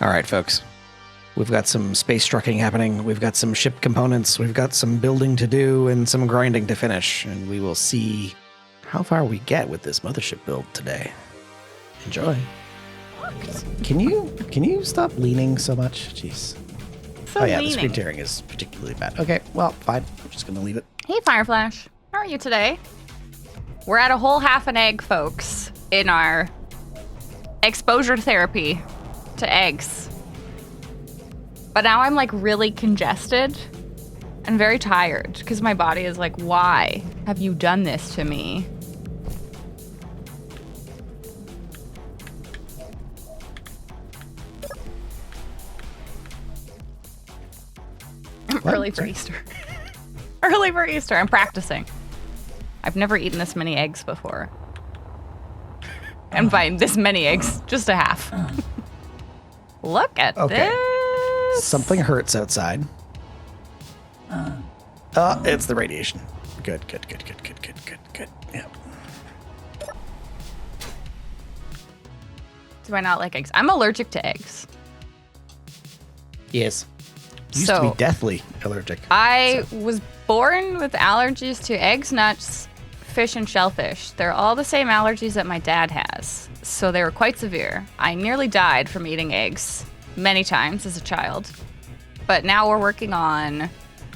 All right, folks. We've got some space trucking happening. We've got some ship components. We've got some building to do and some grinding to finish. And we will see how far we get with this mothership build today. Enjoy. Can you stop leaning so much? Jeez. So yeah, leaning. the screen tearing is particularly bad. Okay, well, fine. I'm just going to leave it. Hey, Fireflash. How are you today? We're at a whole half an egg, folks, in our exposure therapy to eggs. But now I'm like really congested and very tired because my body is like, why have you done this to me? Early for Easter. Early for Easter. I'm practicing. I've never eaten this many eggs before. And by this many eggs, just a half. Look at this. Something hurts outside. It's the radiation. Good. Yep. Do I not like eggs? I'm allergic to eggs. Yes. Used to be deathly allergic. I was born with allergies to eggs, nuts, fish, and shellfish. They're all the same allergies that my dad has. So they were quite severe. I nearly died from eating eggs many times as a child. But now we're working on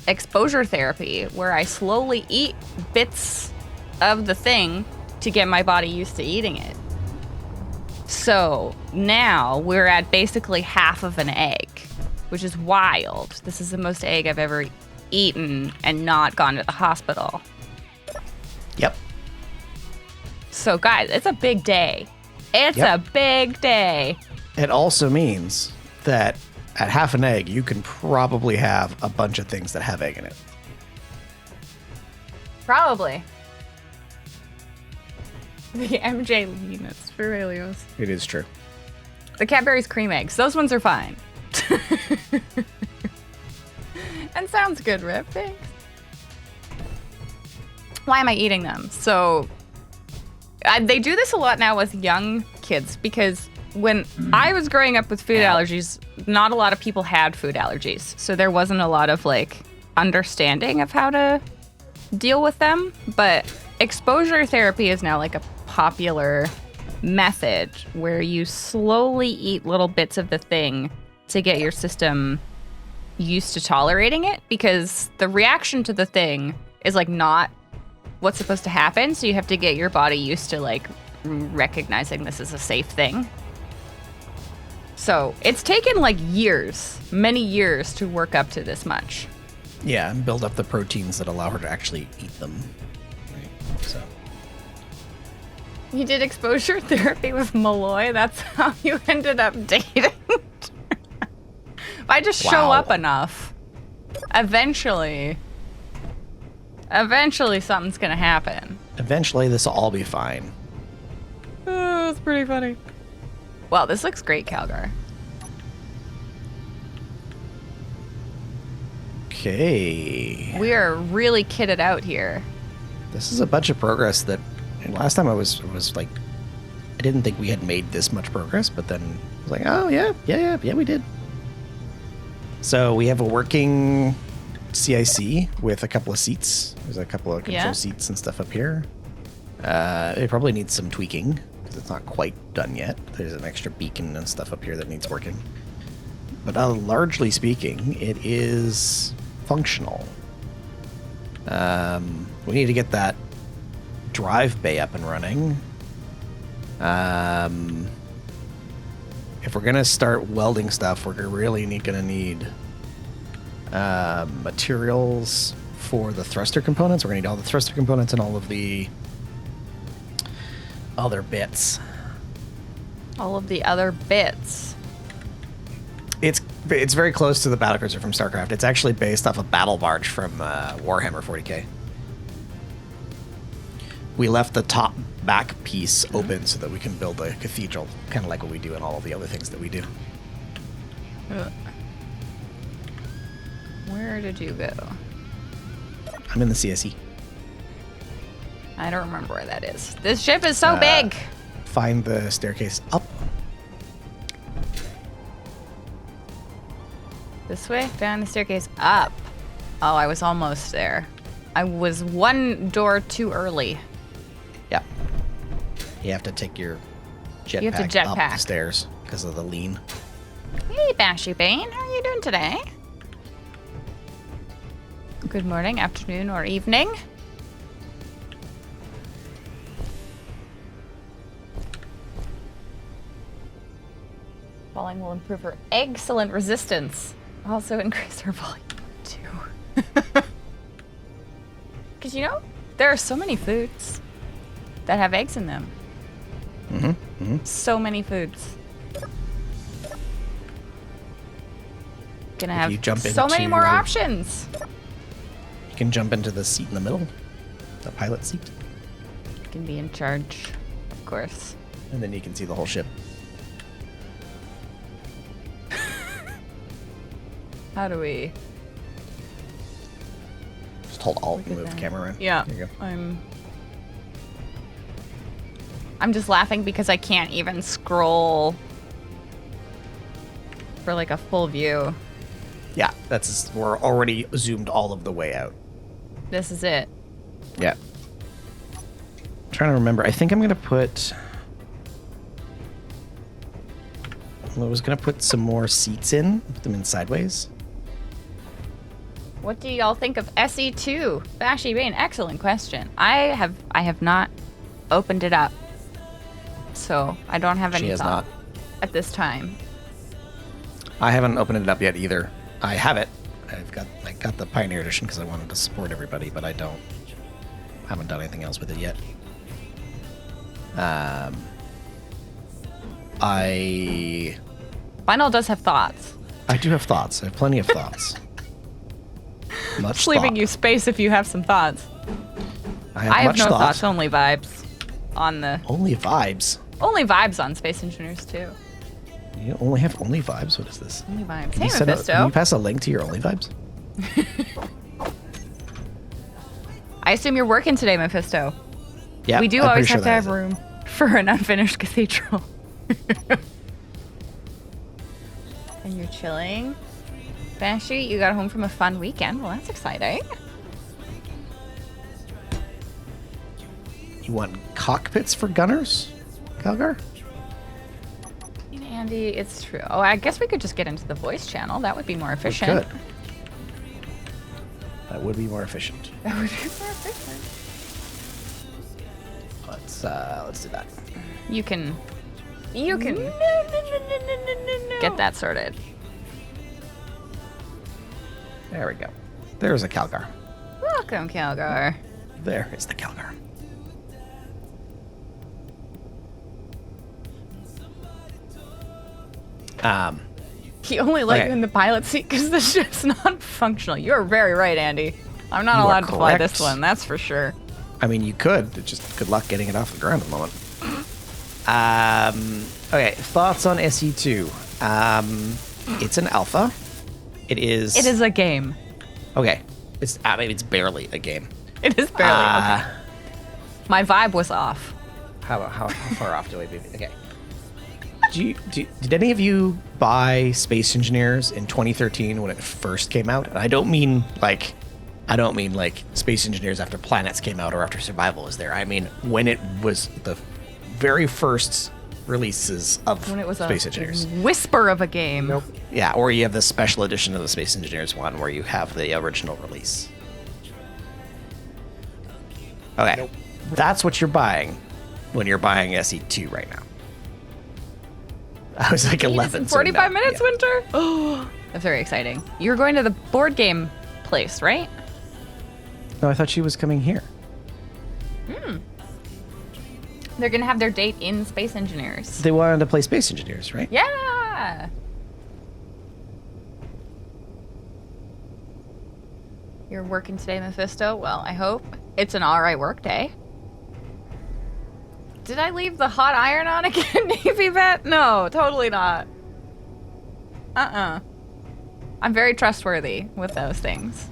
exposure therapy, where I slowly eat bits of the thing to get my body used to eating it. So now we're at basically half of an egg, which is wild. This is the most egg I've ever eaten and not gone to the hospital. Yep. So guys, it's a big day. It's a big day. It also means that at half an egg, you can probably have a bunch of things that have egg in it. Probably. The MJ Linus for Aurelios. It is true. The Cadbury's cream eggs. Those ones are fine. And sounds good, Rip. Thanks. Why am I eating them? So they do this a lot now with young kids because when I was growing up with food allergies, not a lot of people had food allergies. So there wasn't a lot of like understanding of how to deal with them. But exposure therapy is now like a popular method where you slowly eat little bits of the thing to get your system used to tolerating it, because the reaction to the thing is like not what's supposed to happen. So you have to get your body used to like recognizing this is a safe thing. So it's taken like years, many years to work up to this much. Yeah, and build up the proteins that allow her to actually eat them. Right. So you did exposure therapy with Malloy? That's how you ended up dating? If I just show up enough, eventually something's gonna happen. Eventually this will all be fine. Oh, it's pretty funny. Wow, this looks great, Calgar. Okay. We are really kitted out here. This is a bunch of progress that last time I was like, I didn't think we had made this much progress, but then I was like, oh yeah, we did. So we have a working CIC with a couple of seats. There's a couple of control seats and stuff up here. It probably needs some tweaking because it's not quite done yet. There's an extra beacon and stuff up here that needs working. But largely speaking, it is functional. We need to get that drive bay up and running. If we're going to start welding stuff, we're really going to need materials for the thruster components. We're going to need all the thruster components and all of the other bits. All of the other bits. It's very close to the battlecruiser from StarCraft. It's actually based off a battle barge from Warhammer 40k. We left the top back piece open so that we can build a cathedral, kind of like what we do in all of the other things that we do. Where did you go? I'm in the CSE. I don't remember where that is. This ship is so big. Find the staircase up. This way? Down the staircase. Up. Oh, I was almost there. I was one door too early. Yeah. You have to take your You have to jetpack up jetpack. the stairs because of the lean. Hey, Bashy Bane. How are you doing today? Good morning, afternoon, or evening. Falling will improve her excellent resistance. Also increase her volume, too. Because, you know, there are so many foods that have eggs in them. So many foods. Gonna If you have jump so many into more your- options. You can jump into the seat in the middle, the pilot seat, You can be in charge, of course. and then you can see the whole ship. How do we? Just hold Alt Look and at move the that. camera around. Yeah, There you go. I'm just laughing because I can't even scroll for like a full view. Yeah, we're already zoomed all of the way out. This is it. Yeah. Trying to remember. I think I'm gonna put. I was gonna put some more seats in, put them in sideways. What do y'all think of SE2? Bashy Bane, excellent question. I have not opened it up, so I don't have any She has thought not. at this time. I haven't opened it up yet either. I have it. I got the Pioneer Edition because I wanted to support everybody, but I haven't done anything else with it yet. I Final does have thoughts. do have thoughts. I have plenty of thoughts. Much Just leaving thought. you space if you have some thoughts. I I have much no thought. thoughts, only vibes on the Only vibes. only vibes on Space Engineers too. You only have only vibes. What is this? Only vibes. Can Hey, you, can Mephisto. you pass a link to your only vibes? I assume you're working today, Mephisto. Yeah. We do I'm always pretty have sure to have that is it. room for an unfinished cathedral. And you're chilling. Bashy, you got home from a fun weekend. Well, that's exciting. You want cockpits for gunners, Calgar? Andy, it's true. Oh, I guess we could just get into the voice channel. That would be more We efficient. could. That would be more efficient. That would be more efficient. Let's do that. You can get that sorted. There we go. There's a Calgar. Welcome, Calgar. There is the Calgar. He only let Okay. you in the pilot seat because the ship's not functional. You're very right, Andy. I'm not You are allowed to fly correct. this one, that's for sure. I mean, you could. It's just good luck getting it off the ground at the moment. Okay, thoughts on SE2. It's an alpha. It is. It is a game. Okay. I mean, it's barely a game. It is barely. Okay. My vibe was off. How far off do I be? Okay. Did any of you buy Space Engineers in 2013 when it first came out? And I don't mean like Space Engineers after Planets came out or after Survival was there. I mean when it was the very first releases of When it was Space a Engineers. whisper of a game. Yeah, or you have the special edition of the Space Engineers one where you have the original release. Okay. That's what you're buying when you're buying SE2 right now. I was like 11. so 45 no, minutes, yeah. Winter? Oh, that's very exciting. You're going to the board game place, right? No, I thought she was coming here. They're going to have their date in Space Engineers. They wanted to play Space Engineers, right? Yeah! You're working today, Mephisto? Well, I hope it's an alright work day. Did I leave the hot iron on again, Navy vet? No, totally not. I'm very trustworthy with those things.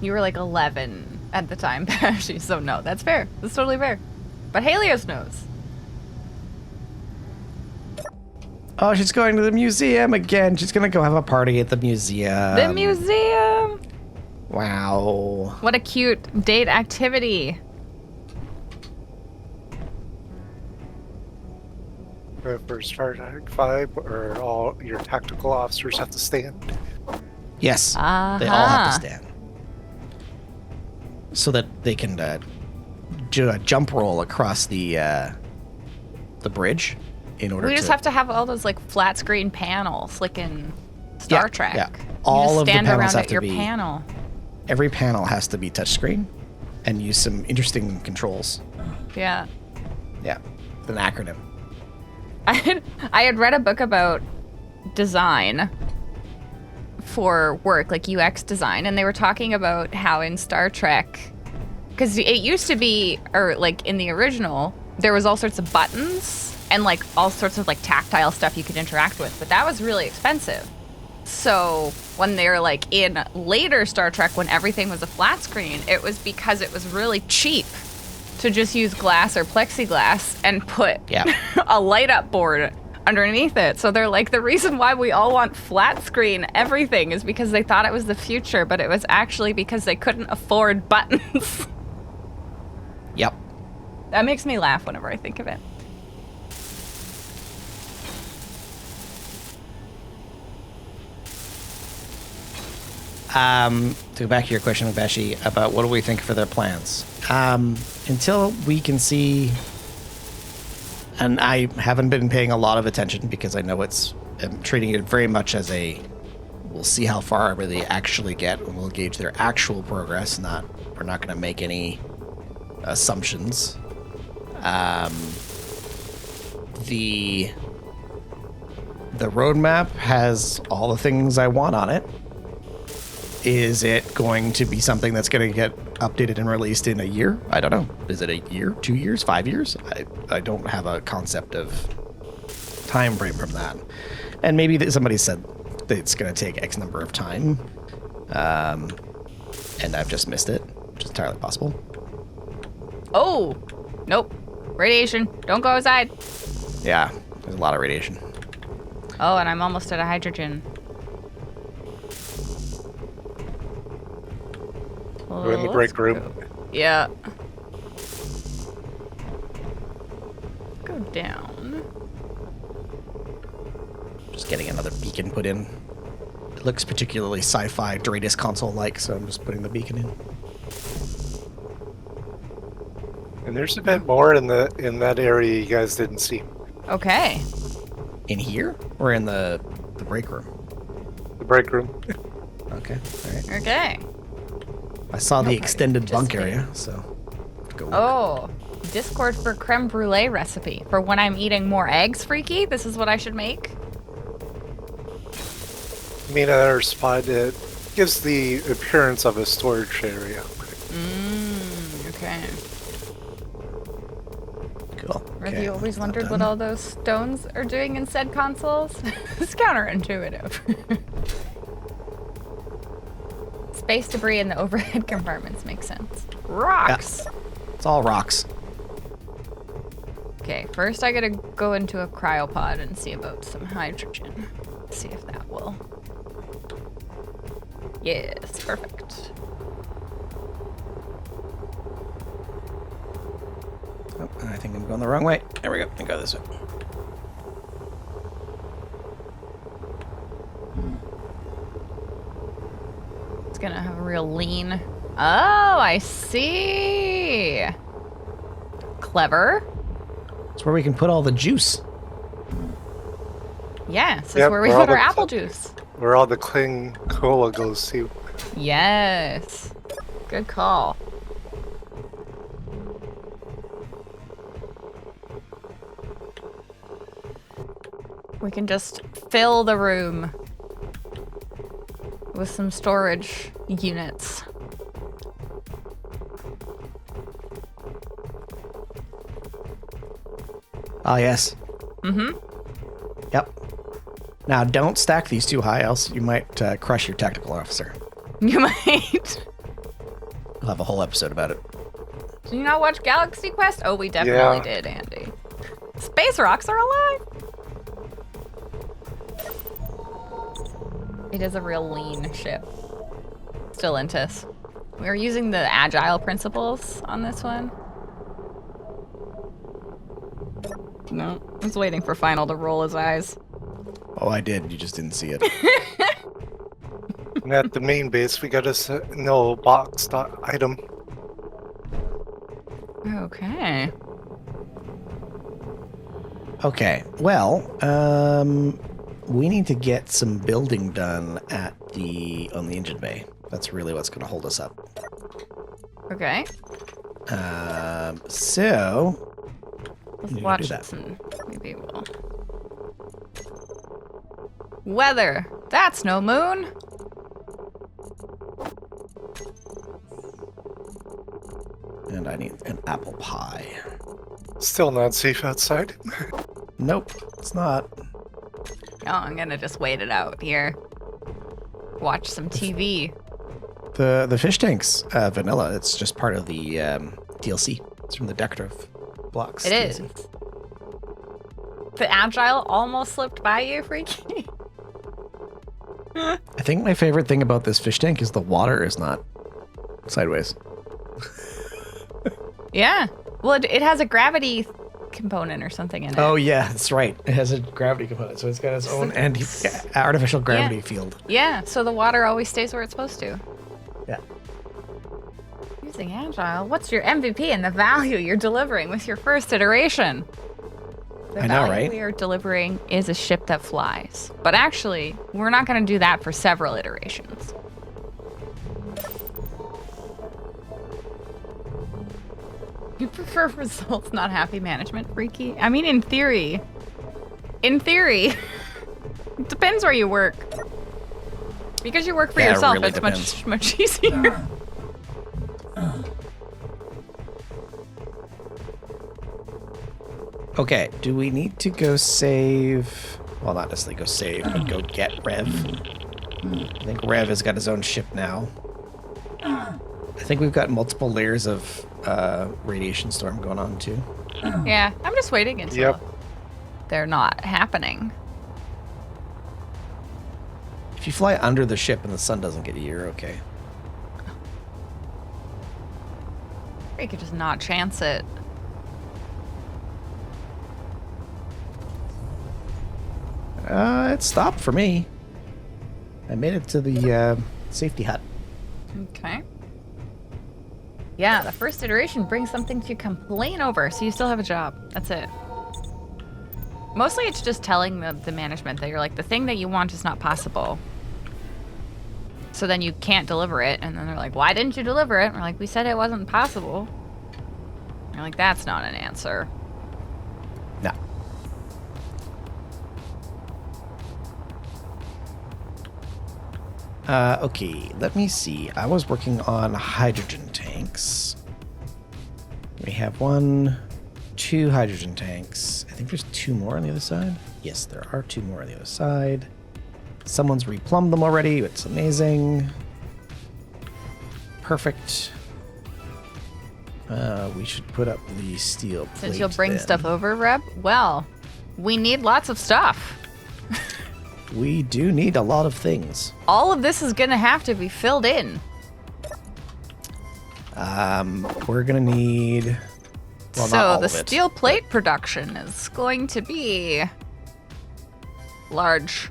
You were like 11 at the time. So no, that's fair. That's totally fair. But Helios knows. Oh, she's going to the museum again. She's going to go have a party at the museum. The museum! Wow. What a cute date activity. For Star Trek 5, or all your tactical officers have to stand. Yes. Uh-huh. They all have to stand. So that they can do a jump roll across the bridge in order We just have to have all those like flat screen panels like in Star Trek. Yeah. You All just of the stand panels around have at to your be panel. Every panel has to be touchscreen and use some interesting controls. Yeah. Yeah. It's an acronym. I had read a book about design for work, like UX design, and they were talking about how in Star Trek, because it used to be, or like in the original, there was all sorts of buttons and like all sorts of like tactile stuff you could interact with, but that was really expensive. So when they were like in later Star Trek, when everything was a flat screen, it was because it was really cheap to just use glass or plexiglass and put a light up board underneath it. So they're like, the reason why we all want flat screen everything is because they thought it was the future, but it was actually because they couldn't afford buttons. Yep. That makes me laugh whenever I think of it. To go back to your question, Bashi, about what do we think for their plans. Until we can see, and I haven't been paying a lot of attention because I know I'm treating it very much as we'll see how far they actually get and we'll gauge their actual progress. We're not going to make any assumptions. The roadmap has all the things I want on it. Is it going to be something that's going to get updated and released in a year? I don't know. Is it a year, 2 years, 5 years? I don't have a concept of time frame from that. And maybe somebody said that it's going to take X number of time, and I've just missed it, which is entirely possible. Oh, nope. Radiation. Don't go outside. Yeah, there's a lot of radiation. Oh, and I'm almost at a hydrogen. We're in the break room. Yeah. Go down. Just getting another beacon put in. It looks particularly sci-fi Dreidis console-like, so I'm just putting the beacon in. And there's a bit more in that area you guys didn't see. Okay. In here? Or in the break room? The break room. Okay, all right. Okay. I saw the Okay, extended just bunk kidding. area, so have to go look. Oh, Discord for creme brulee recipe. For when I'm eating more eggs, Freaky, this is what I should make? I mean, another spot that gives the appearance of a storage area. Okay. Cool. Have Okay, you always that's wondered not what done. all those stones are doing in said consoles? It's counterintuitive. Space debris in the overhead compartments makes sense. Rocks! It's all rocks. Okay, first I gotta go into a cryopod and see about some hydrogen. See if that will. Yes, perfect. Oh, I think I'm going the wrong way. There we go. I go this way. It's gonna have a real lean. Oh, I see. Clever. It's where we can put all the juice. Yes, it's Yep, where we where all put our the- apple juice. Where all the cling cola goes to. Yes. Good call. We can just fill the room with some storage units. Ah, yes. Mm-hmm. Yep. Now, don't stack these too high, else you might crush your tactical officer. You might. We'll have a whole episode about it. Did you not watch Galaxy Quest? Oh, we definitely did, Andy. Space rocks are alive. It is a real lean ship. Stellantis. We're using the agile principles on this one. No, I was waiting for Final to roll his eyes. Oh, I did. You just didn't see it. And at the main base, we got a no box item. Okay. Okay. Well, we need to get some building done on the engine bay. That's really what's going to hold us up. Okay. So Let's you watch do that. some. Maybe we'll. Weather. That's no moon. And I need an apple pie. Still not safe outside. Nope, it's not. Oh, I'm gonna just wait it out here. Watch some TV. The fish tanks, vanilla. It's just part of the DLC. It's from the decorative blocks. It is. DLC. The agile almost slipped by you, Freaky. I think my favorite thing about this fish tank is the water is not sideways. Yeah. Well, it has a gravity component or something in it. Oh yeah, that's right. It has a gravity component, so it's got its own artificial gravity field. Yeah, so the water always stays where it's supposed to. Yeah. Using agile, what's your MVP and the value you're delivering with your first iteration? The I know, value right? we are delivering is a ship that flies. But actually, we're not going to do that for several iterations. You prefer results, not happy management, Freaky? I mean, in theory. In theory. It depends where you work. Because you work for Yeah, it yourself, really it's depends. much easier. Okay, do we need to go save... Well, not necessarily go save, but go get Rev. I think Rev has got his own ship now. I think we've got multiple layers of radiation storm going on, too. Yeah, I'm just waiting until Yep. they're not happening. If you fly under the ship and the sun doesn't get you, you're okay. You could just not chance it. It stopped for me. I made it to the safety hut. Okay. Yeah, the first iteration brings something to complain over, so you still have a job. That's it. Mostly it's just telling the management that you're like, the thing that you want is not possible. So then you can't deliver it, and then they're like, why didn't you deliver it? And we're like, we said it wasn't possible. And you're like, that's not an answer. No. Okay, let me see. I was working on hydrogen tanks. We have 2 hydrogen tanks. I think there's 2 more on the other side. Yes, there are 2 more on the other side. Someone's replumbed them already. It's amazing. Perfect. We should put up the steel plate. Since you'll bring then. stuff over, Reb, well, we need lots of stuff. We do need a lot of things. All of this is gonna have to be filled in. We're gonna need. Well, not So all the of it, steel plate production is going to be large.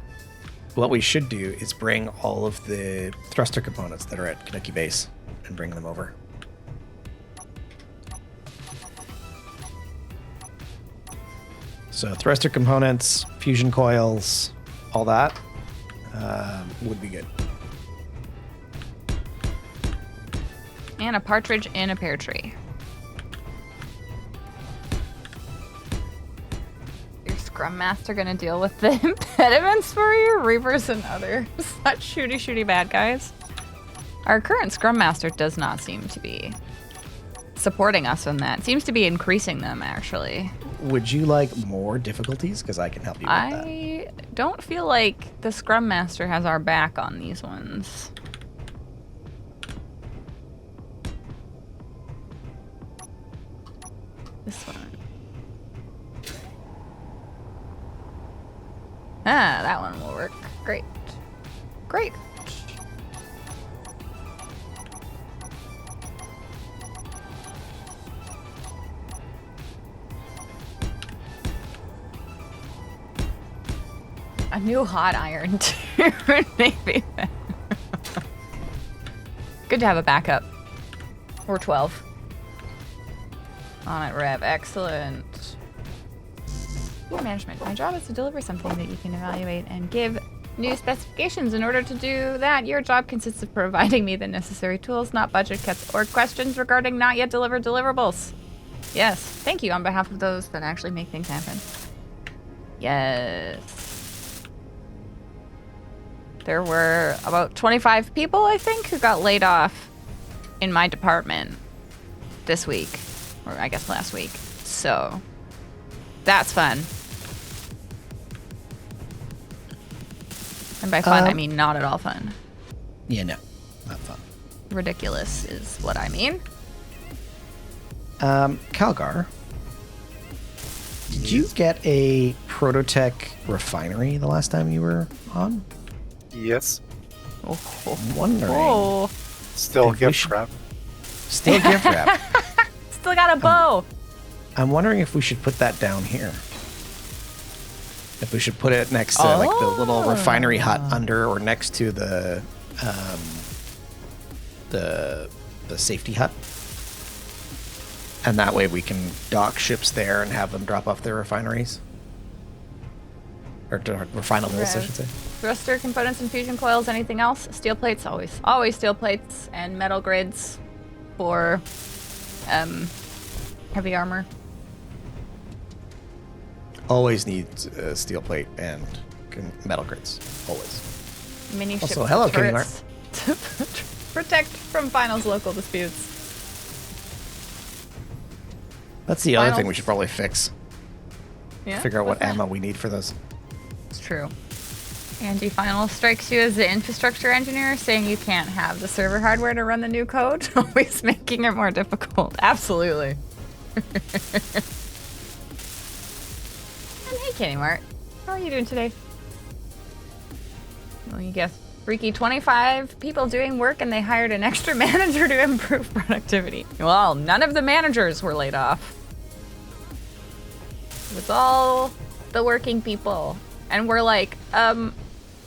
What we should do is bring all of the thruster components that are at Kentucky Base and bring them over. So thruster components, fusion coils, all that would be good. And a partridge in a pear tree. Your Scrum Master gonna deal with the impediments for you? Reavers and other such shooty bad guys. Our current Scrum Master does not seem to be supporting us in that. Seems to be increasing them, actually. Would you like more difficulties? Because I can help you with that. I don't feel like the Scrum Master has our back on these ones. This one. Ah, that one will work. Great. Great. A new hot iron too, maybe. Good to have a backup. Or 12. On it, Rev. Excellent. User management. My job is to deliver something that you can evaluate and give new specifications. In order to do that, your job consists of providing me the necessary tools, not budget cuts or questions regarding not yet delivered deliverables. Yes. Thank you on behalf of those that actually make things happen. Yes. There were about 25 people, I think, who got laid off in my department this week, or I guess last week. So that's fun. And by fun, I mean not at all fun. Yeah, no, not fun. Ridiculous is what I mean. Calgar, did you get a Prototech refinery the last time you were on? Yes. Oh, I'm wondering. oh. Still If we gift should- wrap. Still gift wrap. Still got a bow. I'm wondering if we should put that down here. If we should put it next to like the little refinery hut under or next to the safety hut. And that way we can dock ships there and have them drop off their refineries. Or refinables, I should say. Thruster components and fusion coils. Anything else? Steel plates, always steel plates and metal grids for heavy armor. Always needs steel plate and metal grids. Always. Mini ships Also, hello, with Kenny turrets to protect from finals local disputes. That's the other thing Finals. we should probably fix. Yeah, Figure out what what's that? ammo we need for those. It's true. Andy Final strikes you as the infrastructure engineer, saying you can't have the server hardware to run the new code, always making it more difficult. Absolutely. And hey, Kenny Mart. How are you doing today? Well, you guess freaky 25 people doing work and they hired an extra manager to improve productivity. Well, none of the managers were laid off. It was all the working people. And we're like,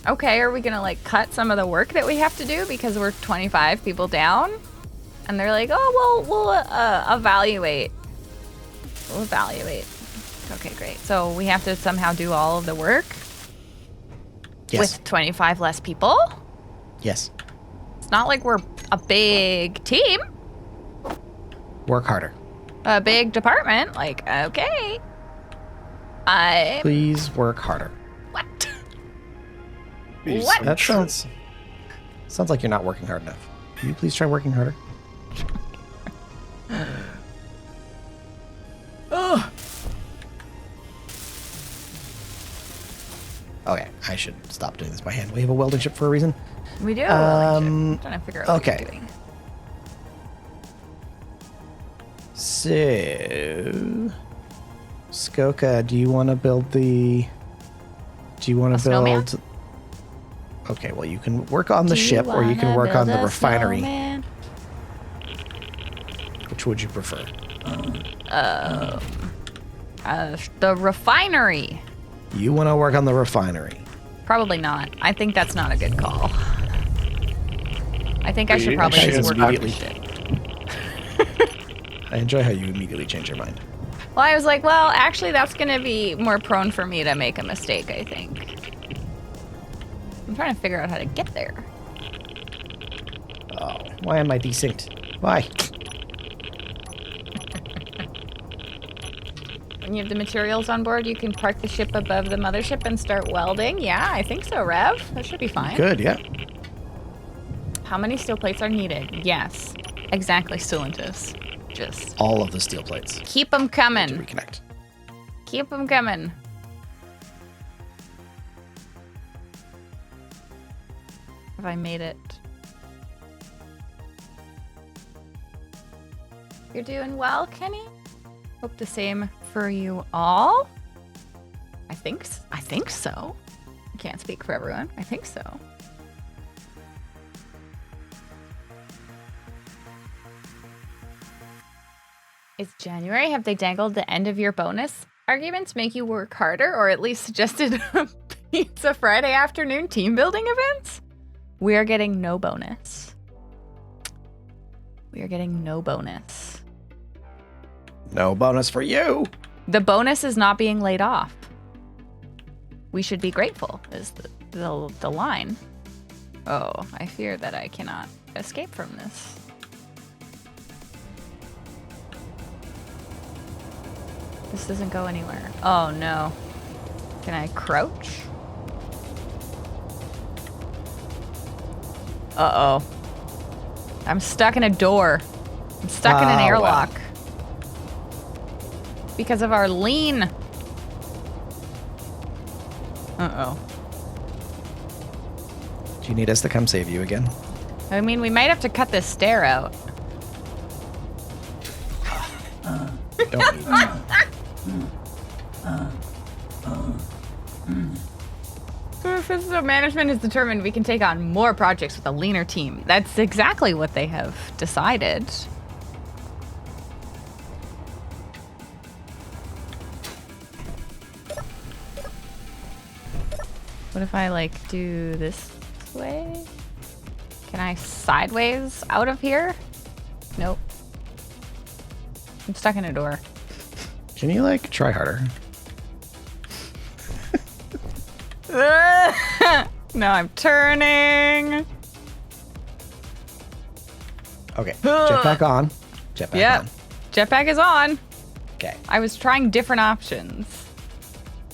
okay, are we gonna like cut some of the work that we have to do because we're 25 people down? And they're like, oh, well, we'll evaluate. We'll evaluate. Okay, great. So we have to somehow do all of the work Yes. with 25 less people? Yes. It's not like we're a big team, Work harder. a big department. Like, okay. Please work harder. What? Be What? some That tr- sounds like you're not working hard enough. Can you please try working harder? Ugh. Okay, I should stop doing this by hand. We have a welding ship for a reason. We do. Um, I'm trying to figure out what okay. we're doing. So, Skoka, do you want to build the? Do you want A to snowman? build? Okay, well you can work on the Do ship, or you can wanna work on the build a refinery. snowman? Which would you prefer? The refinery. You want to work on the refinery. Probably not. I think that's not a good call. I think I should You probably should just work on the immediately- ship. I enjoy how you immediately change your mind. Well, I was like, well, actually, that's going to be more prone for me to make a mistake, I think. I'm trying to figure out how to get there. Oh, why am I desynced? Why? When you have the materials on board, you can park the ship above the mothership and start welding. Yeah, I think so, Rev. That should be fine. Good, yeah. How many steel plates are needed? Yes. Exactly, Stylentus. Just All of the steel plates keep them to coming. reconnect. Keep them coming. Have I made it? You're doing well, Kenny? Hope the same for you all. I think so. I can't speak for everyone. I think so. It's January. Have they dangled the end of your bonus arguments make you work harder, or at least suggested pizza Friday afternoon team building events? We are getting no bonus. We are getting no bonus. No bonus for you. The bonus is not being laid off. We should be grateful, is the line. Oh, I fear that I cannot escape from this. This doesn't go anywhere. Oh no. Can I crouch? Uh-oh. I'm stuck in a door. I'm stuck in an airlock. Well. Because of our lean. Uh-oh. Do you need us to come save you again? I mean, we might have to cut this stair out. Don't need to. So management has determined we can take on more projects with a leaner team. That's exactly what they have decided. What if I, like, do this way? Can I sideways out of here? Nope. I'm stuck in a door. Can you, like, try harder? No, I'm turning. Okay. Jetpack on. Jetpack Yep. on. Jetpack is on. Okay. I was trying different options.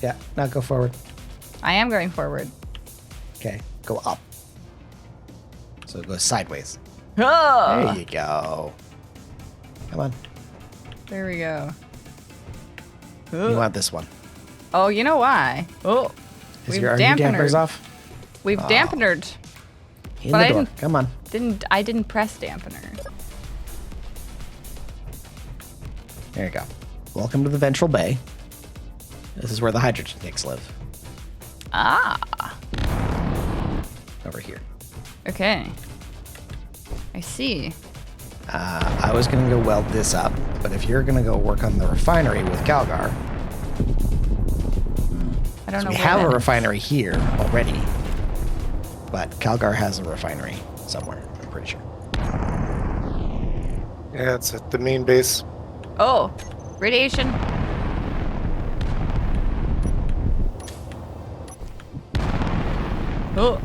Yeah. Now go forward. I am going forward. Okay. Go up. So go sideways. Oh, There you go. Come on. there we go. You want this one. Oh, you know why? Oh, Are your dampers off? We've dampenered. In But the I door. didn't- Come on. I didn't press dampener. There you go. Welcome to the Ventral Bay. This is where the hydrogen tanks live. Ah, Over here. okay. I see. I was going to go weld this up, but if you're going to go work on the refinery with Calgar, I don't know we where have a that is. refinery here already, but Calgar has a refinery somewhere, I'm pretty sure. Yeah, it's at the main base. Oh, radiation. Oh.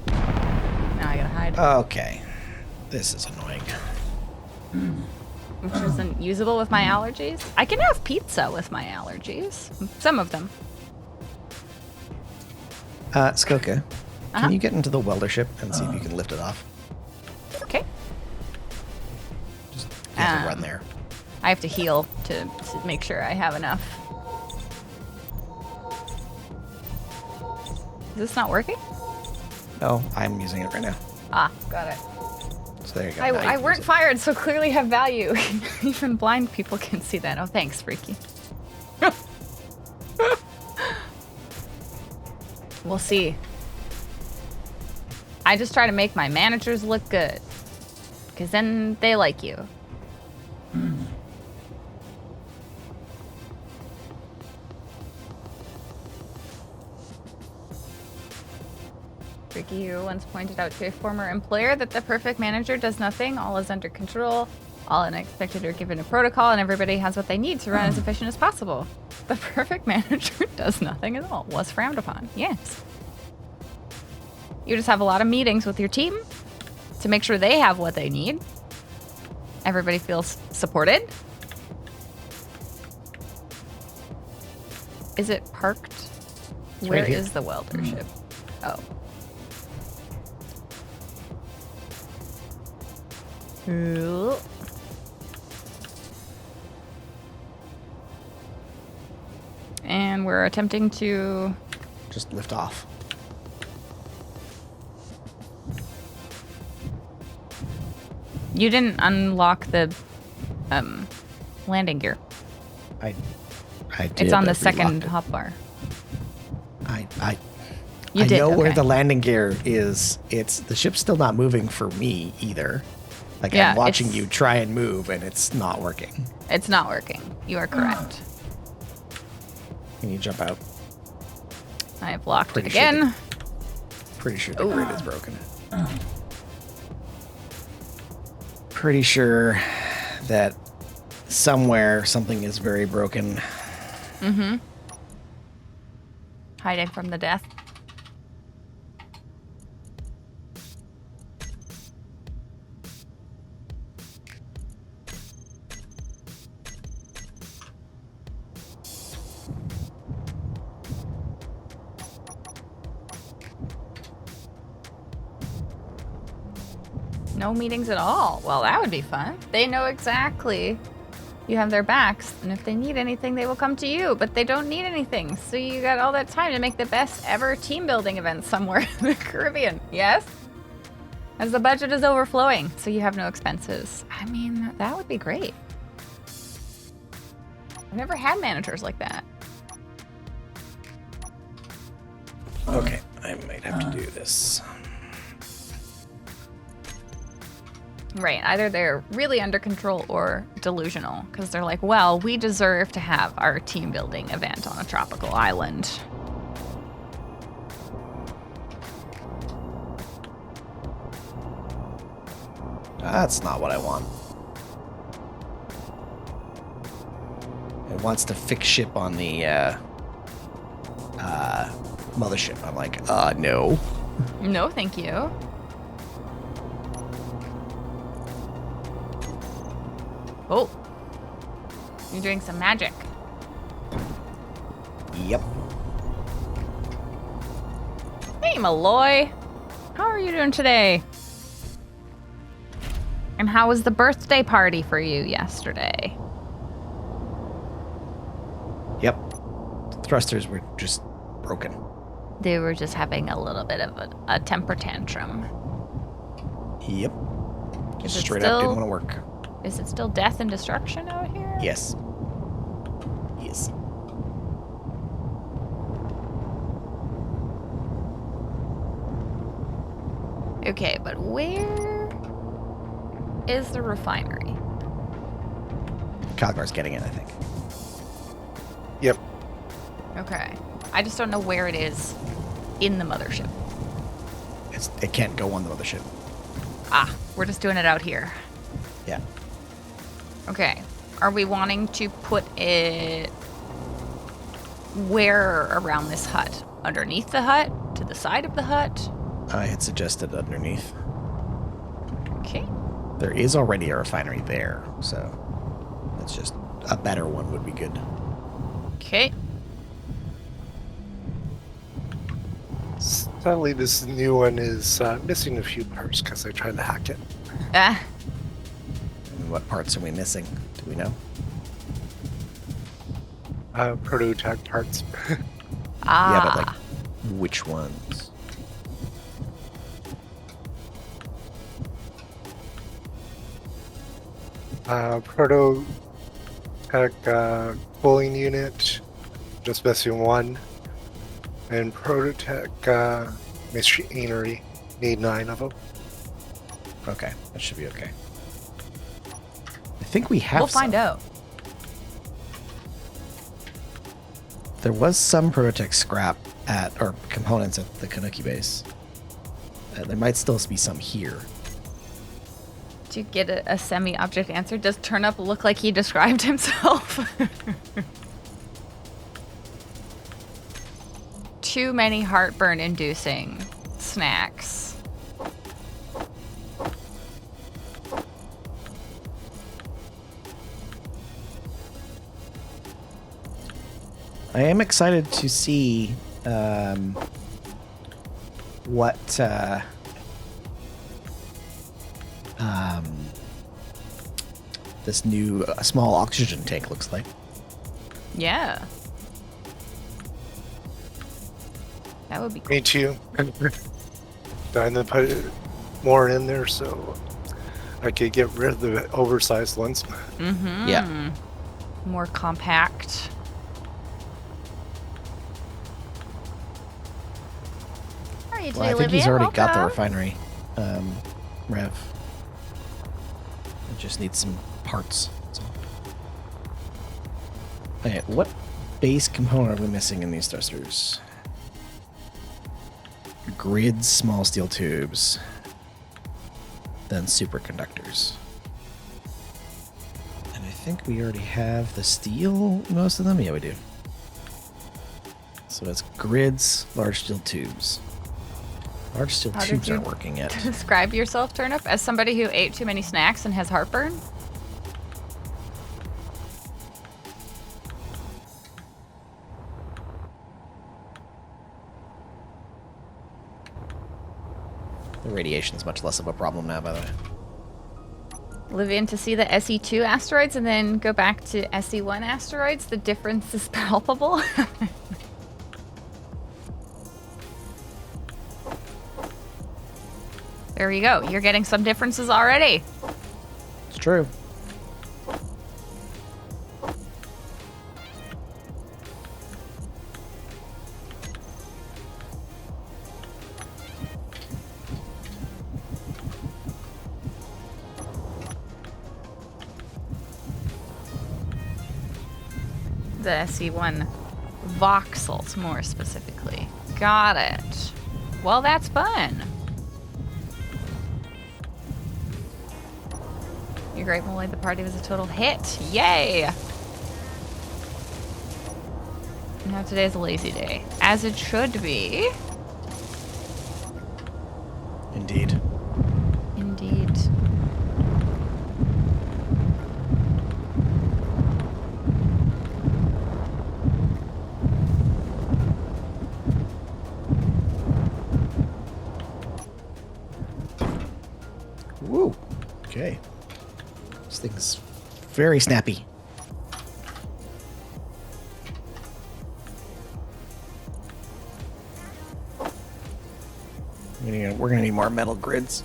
Now I gotta hide. Okay. This is annoying. Which isn't usable with my allergies. I can have pizza with my allergies. Some of them. Skoka, Uh-huh. can you get into the welder ship and see if you can lift it off? Okay. Just you have to Um, run there. I have to heal to make sure I have enough. Is this not working? Oh, I'm using it right now. Ah, got it. So there you go. Now you I can weren't use it. fired, so clearly have value. Even blind people can see that. Oh, thanks, Freaky. We'll see. I just try to make my managers look good. Because then they like you. Ricky, you once pointed out to a former employer that the perfect manager does nothing, all is under control, all unexpected are given a protocol, and everybody has what they need to run as efficient as possible. The perfect manager does nothing at all, was frowned upon, yes. You just have a lot of meetings with your team to make sure they have what they need. Everybody feels supported. Is it parked? Where right here. is the welder ship? Oh. Cool. And we're attempting to... Just lift off. You didn't unlock the landing gear. I did. It's on the I second relocked hotbar. it. You I did, know where okay. the landing gear is. The ship's still not moving for me either. Like Yeah, I'm watching it's- you try and move, and it's not working. It's not working. You are correct. Can you jump out? I have locked it Pretty sure again. Pretty sure the grid is broken. Pretty sure that somewhere something is very broken. Mm-hmm. Hiding from the death. No meetings at all. Well, that would be fun. They know exactly you have their backs, and if they need anything, they will come to you, but they don't need anything. So you got all that time to make the best ever team building event somewhere in the Caribbean. Yes? As the budget is overflowing, so you have no expenses. I mean, that would be great. I've never had managers like that. Okay, I might have to do this. Right, either they're really under control or delusional, because they're like, well, we deserve to have our team building event on a tropical island. That's not what I want. It wants to fix ship on the mothership. I'm like, no. No, thank you. Oh, you're doing some magic. Yep. Hey, Malloy. How are you doing today? And how was the birthday party for you yesterday? Yep. Thrusters were just broken. They were just having a little bit of a temper tantrum. Yep. Is it Straight up still- didn't want to work. Is it still death and destruction out here? Yes. Yes. Okay, but where is the refinery? Calgar's getting it, I think. Yep. Okay. I just don't know where it is in the mothership. It can't go on the mothership. Ah, we're just doing it out here. Yeah. Okay. Are we wanting to put it where around this hut? Underneath the hut? To the side of the hut? I had suggested underneath. Okay. There is already a refinery there, so that's just a better one would be good. Okay. Sadly, this new one is missing a few parts because I tried to hack it. Ah, And what parts are we missing? Do we know? Prototech parts. Yeah, but like, which ones? Prototech cooling unit, just missing one. And Prototech machinery, need 9 of them. Okay, that should be okay. I think we have we'll find some. out. There was some Prototech scrap or components at the Kanuki base. There might still be some here. To get a semi-object answer, does Turnup look like he described himself? Too many heartburn-inducing snacks. I am excited to see what this new small oxygen tank looks like. Yeah. That would be cool. Me too. Trying to put more in there so I could get rid of the oversized ones. Mm-hmm. Yeah. more compact. How are you today, Well, I think he's Olivia? already got the Welcome. refinery, Rev. It just needs some parts. That's all. Okay, what base component are we missing in these thrusters? Grids, small steel tubes, then superconductors. And I think we already have the steel, most of them? Yeah, we do. So that's grids, large steel tubes. Large steel How did tubes you aren't working yet. Describe yourself, Turnip, as somebody who ate too many snacks and has heartburn? The radiation is much less of a problem now, by the way. Live in to see the SE2 asteroids and then go back to SE1 asteroids. The difference is palpable. There you go. You're getting some differences already. It's true. The SE1 voxels, more specifically. Got it. Well, that's fun. You're grateful the party was a total hit. Yay! Now today's a lazy day. As it should be. Indeed. Indeed. Woo. Okay. This thing's very snappy. We're gonna need more metal grids.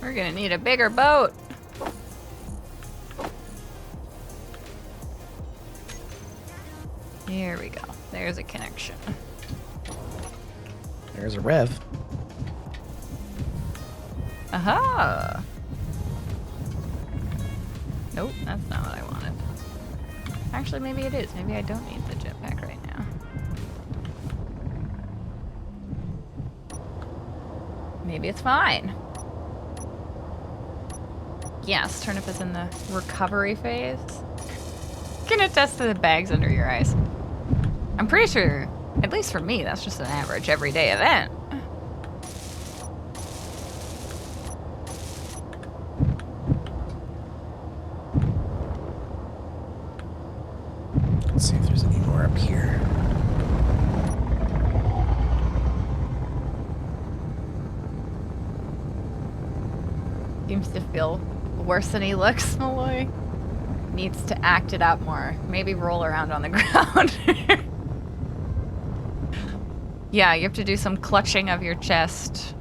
We're gonna need a bigger boat. Here we go. There's a connection. There's a rev. Aha! Nope, that's not what I wanted. Actually, maybe it is. Maybe I don't need the jetpack right now. Maybe it's fine. Yes, Turnip is in the recovery phase. Can attest to the bags under your eyes. I'm pretty sure, at least for me, that's just an average everyday event. Let's see if there's any more up here. Seems to feel worse than he looks, Malloy. Needs to act it out more. Maybe roll around on the ground. Yeah, you have to do some clutching of your chest.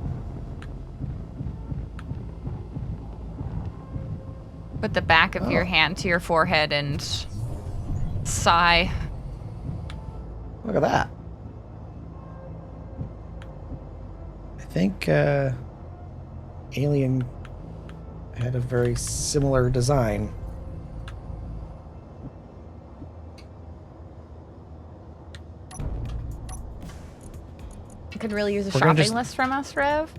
Put the back of your hand to your forehead and sigh. Look at that. I think Alien had a very similar design. You could really use a We're gonna shopping just- list from us, Rev.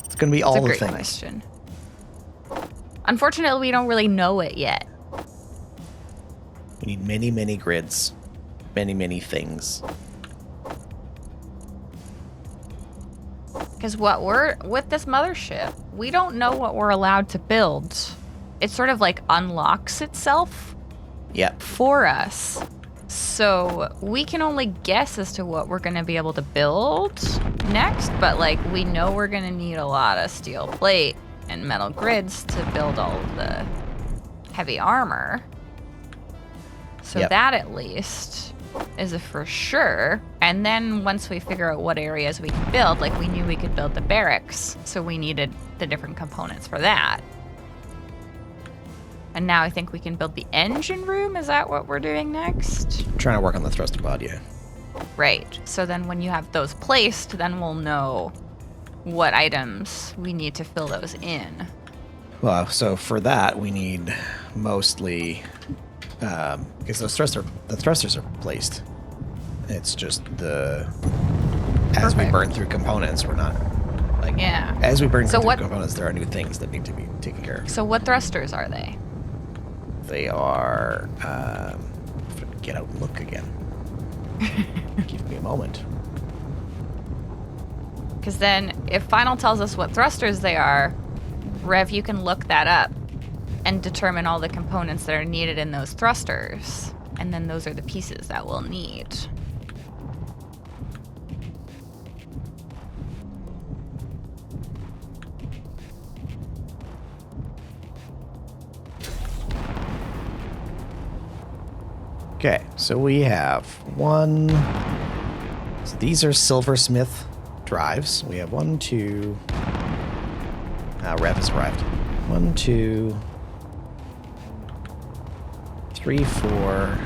It's gonna be It's all a the great things. question. Unfortunately, we don't really know it yet. We need many, many grids. Many, many things. Because what we're with this mothership, we don't know what we're allowed to build. It sort of like unlocks itself Yep. for us. So we can only guess as to what we're going to be able to build next, but like we know we're going to need a lot of steel plate and metal grids to build all of the heavy armor. So Yep. that at least is a for sure. And then once we figure out what areas we can build, like we knew we could build the barracks, so we needed the different components for that. And now I think we can build the engine room. Is that what we're doing next? Trying to work on the thruster pod, yeah. Right. So then when you have those placed, then we'll know what items we need to fill those in. Well, so for that, we need mostly... because the thrusters are placed. It's just as we Perfect. burn through components, we're not... Yeah. As we burn So through what- components, there are new things that need to be taken care of. So what thrusters are they? They are... get out and look again. Give me a moment. Because then if Final tells us what thrusters they are, Rev, you can look that up and determine all the components that are needed in those thrusters. And then those are the pieces that we'll need. Okay, so we have one... So these are silversmith drives. We have 1, 2... Rev has arrived. 1, 2... 3, 4...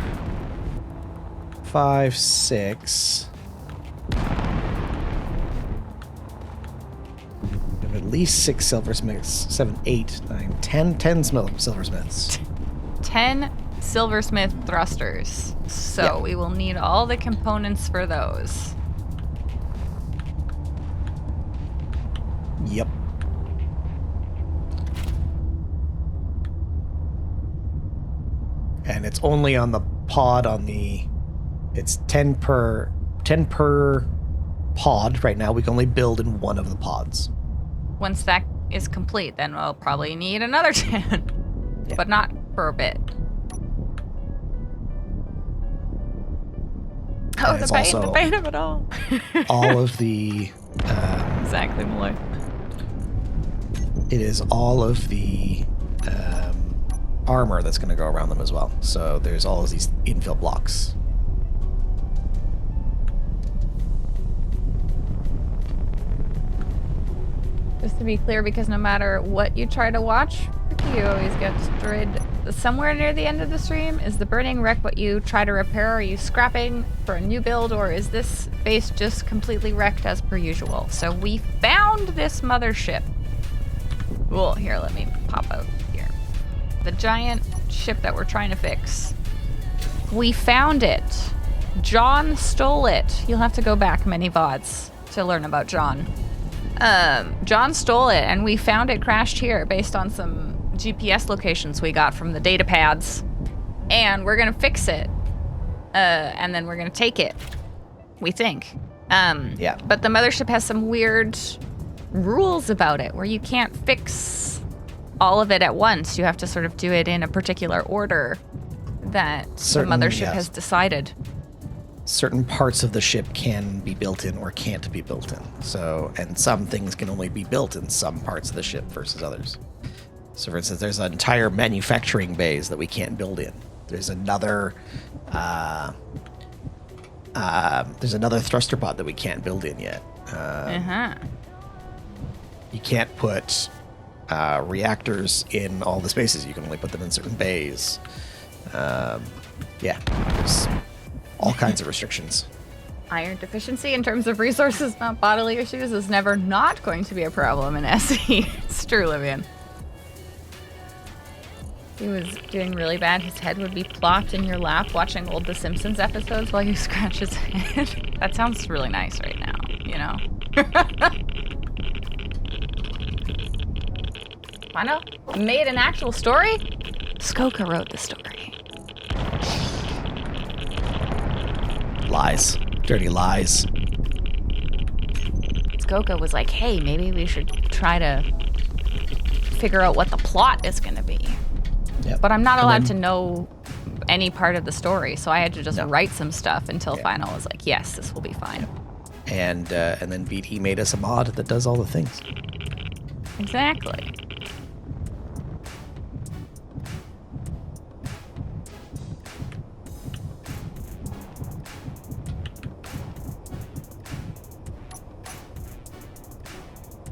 5, 6... We have at least 6 silversmiths. 7, 8, 9, 10 silversmiths. 10 silversmith thrusters. So Yep. we will need all the components for those. Yep. And it's only on the pod on the... It's 10 per pod right now. We can only build in one of the pods. Once that is complete, then we'll probably need another 10. Yeah. But not for a bit. Oh, And the it's pain also- of it all. All of the... Exactly, Malloy. it is all of the armor that's going to go around them as well. So there's all of these infill blocks. Just to be clear, because no matter what you try to watch, you always get destroyed somewhere near the end of the stream. Is the burning wreck what you try to repair? Are you scrapping for a new build, or is this base just completely wrecked as per usual? So we found this mothership. Well, here, let me pop out here. The giant ship that we're trying to fix. We found it. John stole it. You'll have to go back many VODs to learn about John. John stole it, and we found it crashed here based on some GPS locations we got from the data pads. And we're gonna fix it. And then we're gonna take it. We think. Yeah. But the mothership has some weird rules about it where you can't fix all of it at once. You have to sort of do it in a particular order that the mothership yes. has decided. Certain parts of the ship can be built in or can't be built in. So, and some things can only be built in some parts of the ship versus others. So, for instance, there's entire manufacturing bays that we can't build in. There's another thruster pod that we can't build in yet. You can't put reactors in all the spaces. You can only put them in certain bays. There's all kinds of restrictions. Iron deficiency in terms of resources, not bodily issues, is never not going to be a problem in SE. It's true, Livian. He was doing really bad. His head would be plopped in your lap watching old The Simpsons episodes while you scratch his head. That sounds really nice right now, you know? Wano made an actual story? Skoka wrote the story. Lies. Dirty lies. Skoka was like, hey, maybe we should try to figure out what the plot is going to be. Yep. But I'm not And allowed then- to know any part of the story, so I had to just No. write some stuff until Yeah. Final was like, yes, this will be fine. And then BT made us a mod that does all the things. Exactly.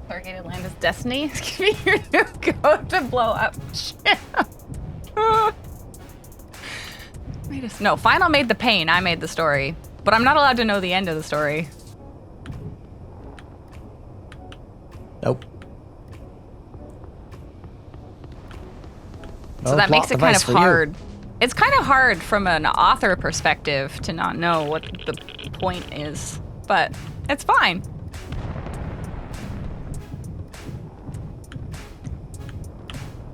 Corrugated land is destiny. Give me your new code to blow up ship. No, Final made the pain. I made the story. But I'm not allowed to know the end of the story. Nope. So that makes it kind of hard. It's kind of hard from an author perspective to not know what the point is. But it's fine.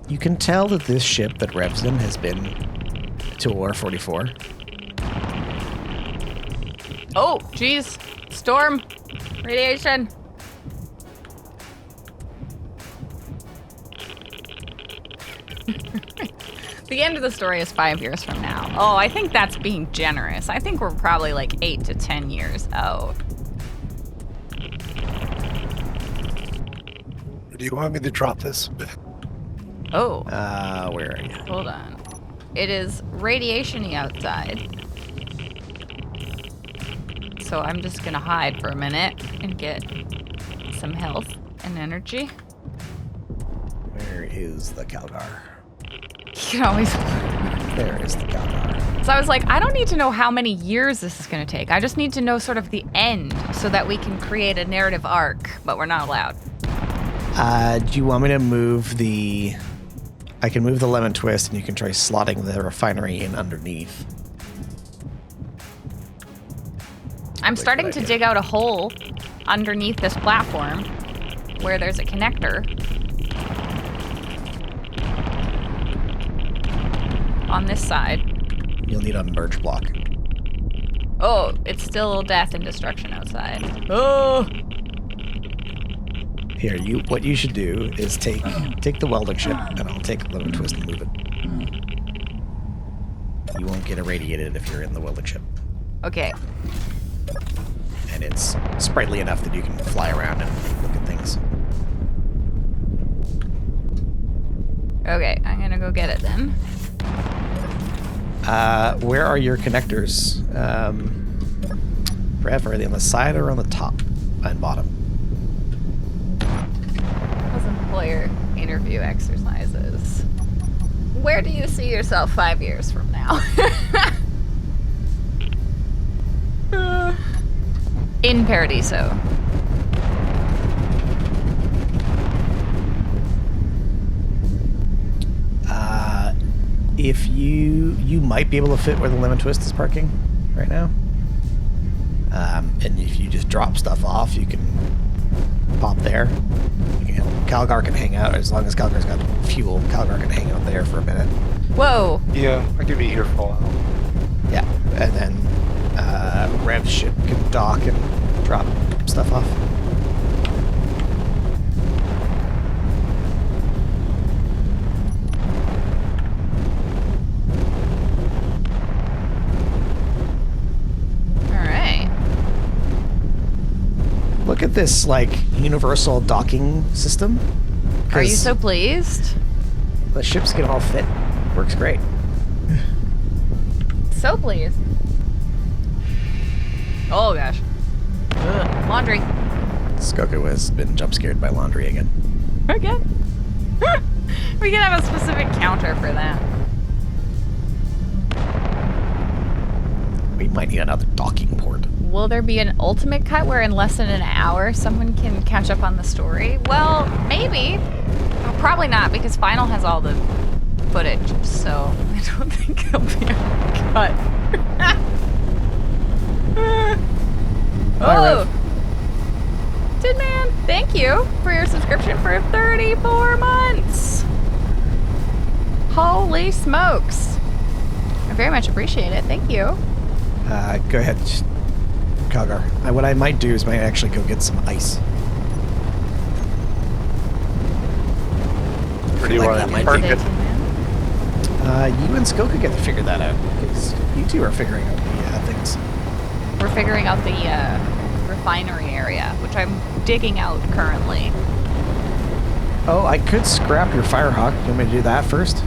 You can tell that this ship that revs in has been to War 44. Oh, jeez. Storm. Radiation. The end of the story is 5 years from now. Oh, I think that's being generous. I think we're probably like 8 to 10 years out. Do you want me to drop this? Oh. Where are you? Hold on. It is radiation-y outside. So I'm just gonna hide for a minute and get some health and energy. Where is the Calgar? You can always... There is the Calgar. So I was like, I don't need to know how many years this is gonna take. I just need to know sort of the end so that we can create a narrative arc, but we're not allowed. Do you want me to move the... I can move the lemon twist and you can try slotting the refinery in underneath. I'm starting to dig out a hole underneath this platform where there's a connector. On this side. You'll need a merge block. Oh, it's still death and destruction outside. Oh! Here, what you should do is take the welding ship, and I'll take the lemon twist and move it. You won't get irradiated if you're in the welding ship. Okay. And it's sprightly enough that you can fly around and look at things. Okay, I'm gonna go get it then. Where are your connectors? Rev, are they on the side or on the top and bottom? Those employer interview exercises. Where do you see yourself 5 years from now? In Paradiso. If you might be able to fit where the lemon twist is parking right now. And if you just drop stuff off, you can pop there. Calgar can hang out as long as Calgar's got fuel. Calgar can hang out there for a minute. Whoa. Yeah, I could be here for a while. Yeah, and then Rev's ship can dock and drop stuff off. Look at this, like, universal docking system. Are you so pleased? The ships can all fit. Works great. So pleased. Oh, gosh. Ugh. Laundry. Skoku has been jump scared by laundry again. Again? We can have a specific counter for that. We might need another docking port. Will there be an ultimate cut where in less than an hour someone can catch up on the story? Well, maybe. Well, probably not, because Final has all the footage, so I don't think it'll be a cut. Oh! Tin Man, thank you for your subscription for 34 months! Holy smokes! I very much appreciate it, thank you. Go ahead, Calgar. What I might do is might actually go get some ice. Where do you want to park it? You and Skoku get to figure that out, because you two are figuring out the things. We're figuring out the refinery area, which I'm digging out currently. Oh, I could scrap your Firehawk. You want me to do that first?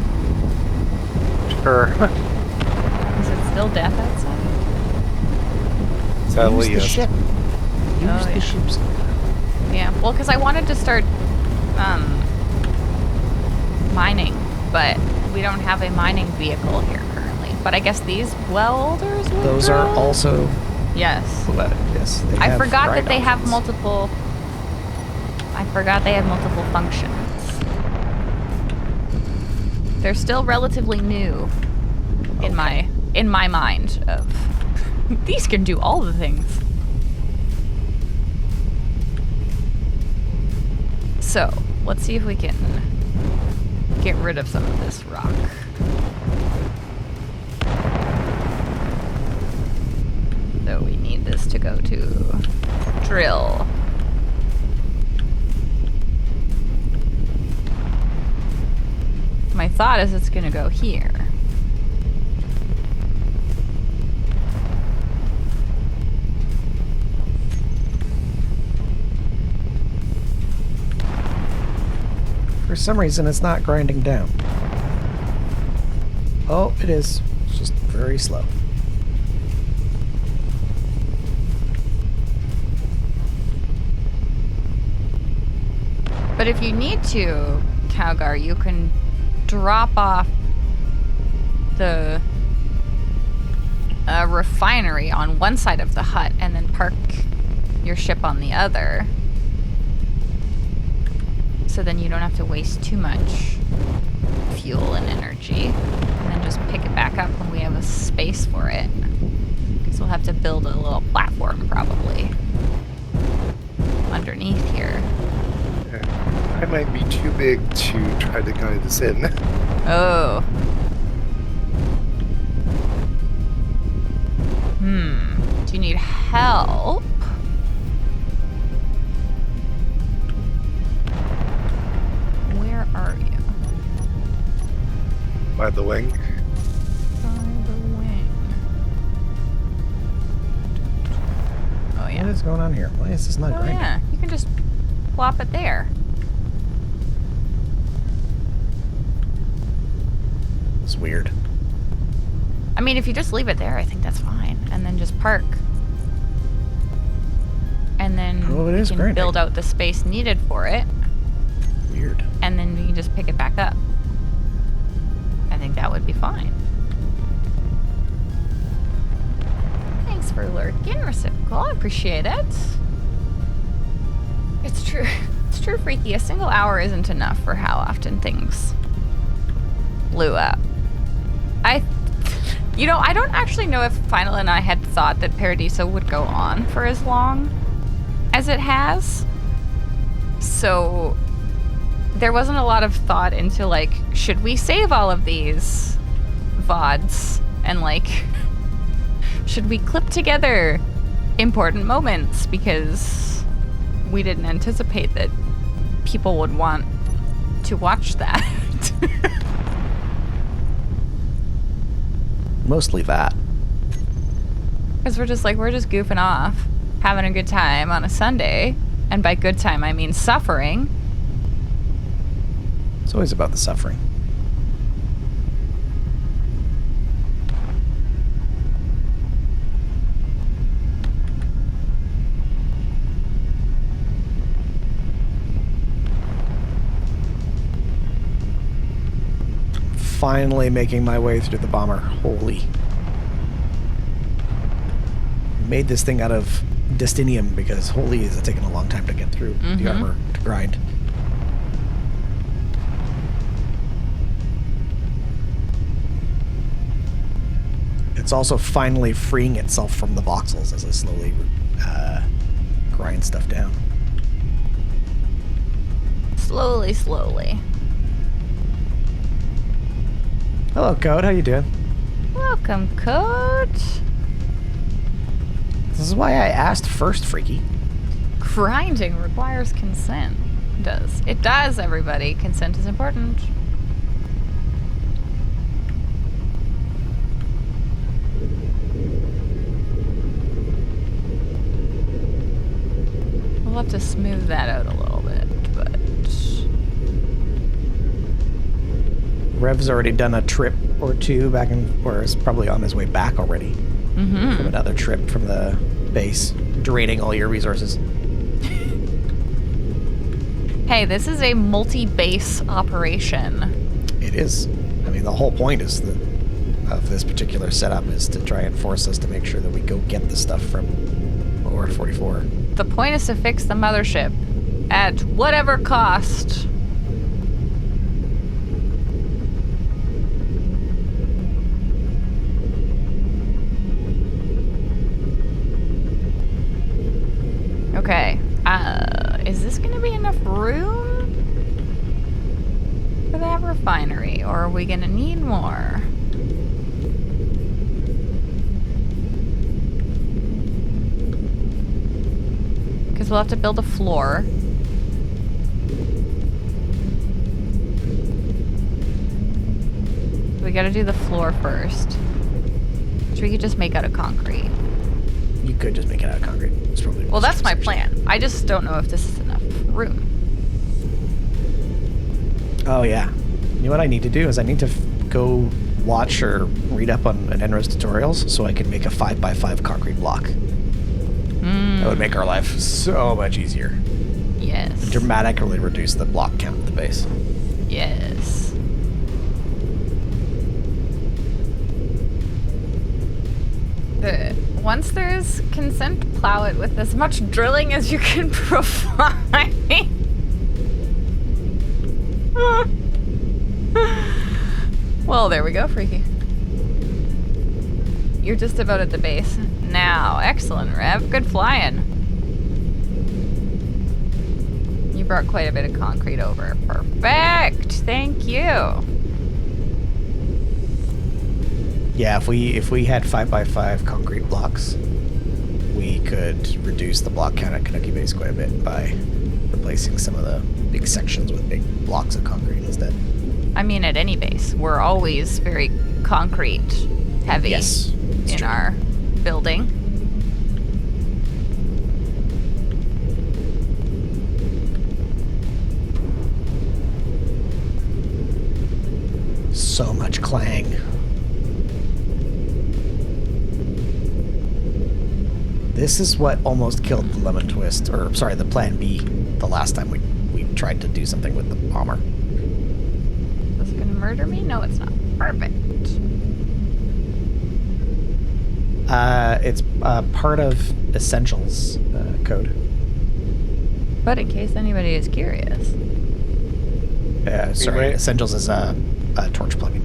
Sure. Is it still death outside? Sadly, Use the yes. ship. Use the yeah. ships. Yeah, well, because I wanted to start mining, but we don't have a mining vehicle here currently. but I guess these welders will Those drill? are also. Yes. Yes. They I have forgot that grind they have options. multiple. I forgot they have multiple functions. They're still relatively new in my mind of these can do all the things. So, let's see if we can get rid of some of this rock. So we need this to go to drill. My thought is it's gonna go here. For some reason, it's not grinding down. Oh, it is. It's just very slow. But if you need to, Calgar, you can drop off the refinery on one side of the hut and then park your ship on the other. So then you don't have to waste too much fuel and energy. And then just pick it back up when we have a space for it. Because we'll have to build a little platform probably underneath here. I might be too big to try to guide this in. Oh. Do you need help? Where are you? By the wing. By the wing. Oh yeah. What is going on here? Why is this not Oh grinding? yeah. You can just plop it there. It's weird. I mean, if you just leave it there, I think that's fine. And then just park. And then Oh, it you is can grinding. build out the space needed for it. Weird. And then you can just pick it back up. I think that would be fine. Thanks for lurking, Reciprocal. I appreciate it. It's true. It's true, Freaky. A single hour isn't enough for how often things blew up. I don't actually know if Final and I had thought that Paradiso would go on for as long as it has. So there wasn't a lot of thought into, like, should we save all of these VODs? And, like, should we clip together important moments? Because we didn't anticipate that people would want to watch that. Mostly that. Because we're just goofing off, having a good time on a Sunday. And by good time, I mean suffering. It's always about the suffering. Finally making my way through the bomber. Holy. Made this thing out of Destinium because holy is it taking a long time to get through the armor to grind. It's also finally freeing itself from the voxels as I slowly grind stuff down. Slowly, slowly. Hello, Code. How you doing? Welcome, Code. This is why I asked first, Freaky. Grinding requires consent. It does, everybody. Consent is important. We'll have to smooth that out a little bit, but... Rev's already done a trip or two back and or is probably on his way back already. From another trip from the base, draining all your resources. Hey, this is a multi-base operation. It is. I mean, the whole point is that of this particular setup is to try and force us to make sure that we go get the stuff from Order 44. The point is to fix the mothership at whatever cost. Okay. Is this going to be enough room for that refinery, or are we going to need more? Because we'll have to build a floor. We got to do the floor first, which we could just make out of concrete. You could just make it out of concrete. It's probably Well, that's my plan. I just don't know if this is enough room. Oh, yeah. You know what I need to do is I need to go watch or read up on an NROS tutorials so I can make a 5x5 concrete block. That would make our life so much easier. Yes. Dramatically reduce the block count at the base. Yes. Once there's consent, plow it with as much drilling as you can provide. Well, there we go, Freaky. You're just about at the base. Now, excellent, Rev. Good flying. You brought quite a bit of concrete over. Perfect. Thank you. Yeah, if we had 5x5 concrete blocks, we could reduce the block count at Canucky Base quite a bit by replacing some of the big sections with big blocks of concrete instead. I mean, at any base, we're always very concrete heavy Yes, in true. our building. So much clang. This is what almost killed the lemon twist, or sorry, the plan B the last time we tried to do something with the bomber. Is this gonna murder me? No, it's not. Perfect. It's part of Essentials code. But in case anybody is curious. Sorry, Right. Essentials is a torch plugin.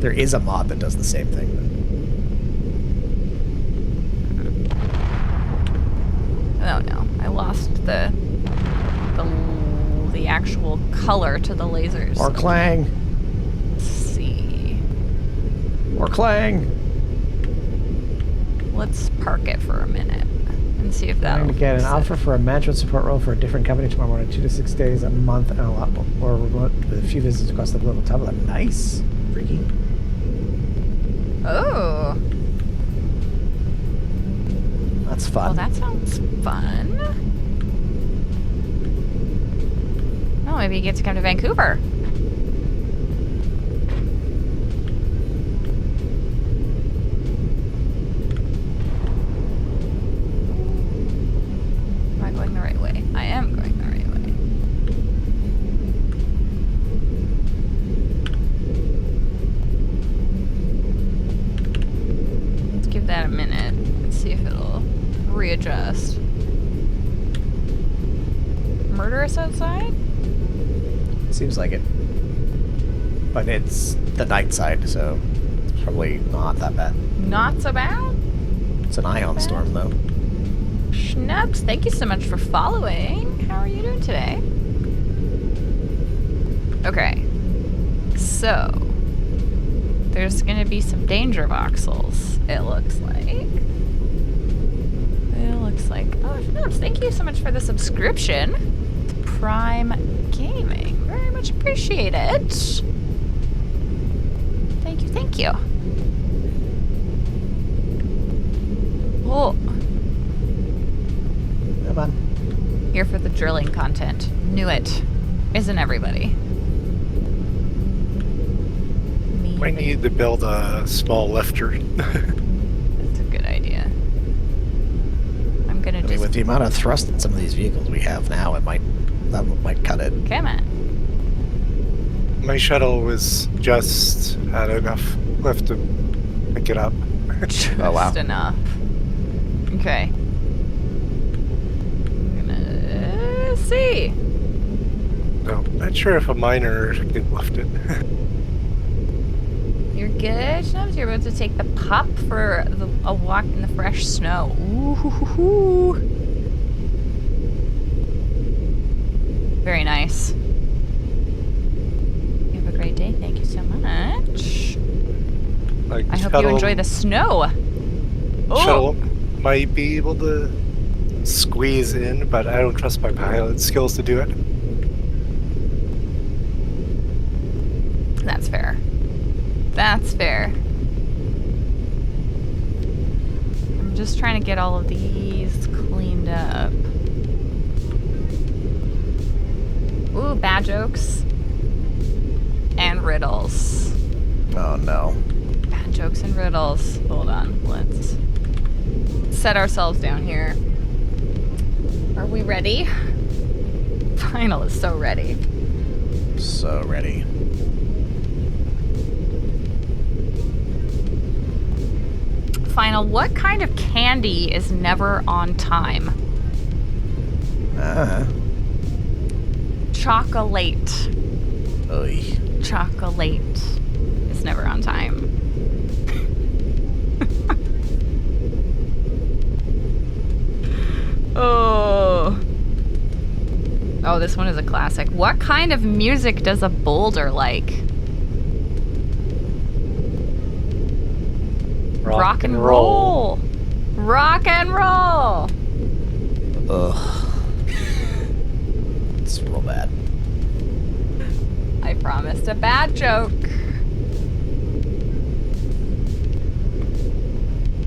There is a mod that does the same thing. Oh no, I lost the actual color to the lasers. Or clang. Let's see. Or clang. Let's park it for a minute and see if that'll Trying to get an fix it. offer for a management support role for a different company tomorrow morning, 2 to 6 days, a month, and a lot more remote with a few visits across the global tablet. Nice. Freaky. Oh. That's Well, fun. that sounds fun. Oh, maybe you get to come to Vancouver. Am I going the right way? I am going the right way. Let's give that a minute and see if it'll readjust. Murder us outside? Seems like it. But it's the night side, so it's probably not that bad. Not so bad? It's an ion storm, though. Schnubs, thank you so much for following. How are you doing today? Okay. So, there's going to be some danger voxels, it looks like. Oh, Schnubs, thank you so much for the subscription to Prime Gaming. Very much appreciate it. Thank you, thank you. Oh. Come on. Here for the drilling content. Knew it. Isn't everybody? Me. Might need to build a small lifter. That's a good idea. I'm gonna I mean, just with the amount of thrust in some of these vehicles we have now, that might cut it. come on. My shuttle was just had enough left to pick it up. Oh, wow. Just enough. Okay. I'm gonna see. So, not sure if a miner could lift it. You're good, Schnubs. You're about to take the pup for a walk in the fresh snow. Ooh, hoo, hoo, hoo. Very nice. You have a great day. Thank you so much. Like, I hope you enjoy the snow. Oh, shuttle might be able to squeeze in, but I don't trust my pilot skills to do it. that's fair. That's fair. I'm just trying to get all of these cleaned up. Ooh, bad jokes. And riddles. Oh, no. Bad jokes and riddles. Hold on. Let's set ourselves down here. Are we ready? Final is so ready. So ready. Final, what kind of candy is never on time? Chocolate. Oy. Chocolate is never on time. Oh. Oh, this one is a classic. What kind of music does a boulder like? Rock and roll. Rock and roll. Ugh. It's real bad. I promised a bad joke.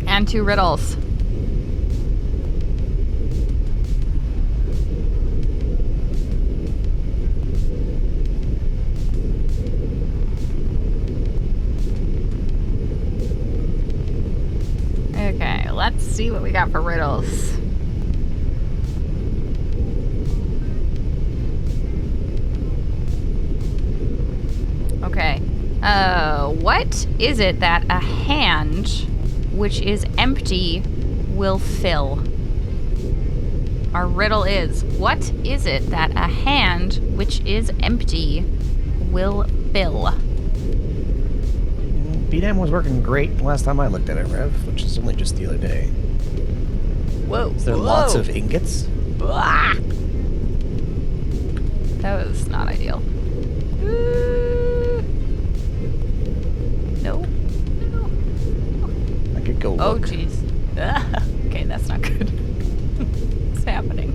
And 2 riddles. Okay, let's see what we got for riddles. Okay. What is it that a hand which is empty will fill? Our riddle is, what is it that a hand which is empty will fill? BDAM was working great last time I looked at it, Rev, which is only just the other day. Whoa. Is there lots of ingots? Ah! That was not ideal. No. No. I could go Oh, look. jeez. Okay, that's not good. What's happening?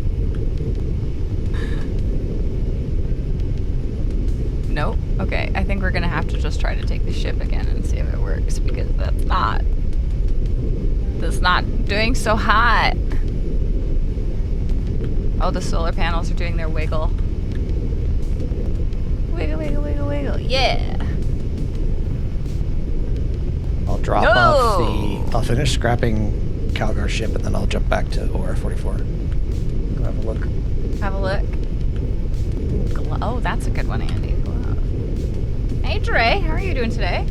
Nope. Okay, I think we're gonna have to just try to take the ship again and see if it works, because that's not doing so hot. Oh, the solar panels are doing their wiggle. Wiggle, wiggle, wiggle, wiggle. Yeah. I'll drop off the... I'll finish scrapping Calgar's ship and then I'll jump back to OR-44. Go have a look. Have a look. Oh, that's a good one, Andy. Glove. Hey, Dre. How are you doing today?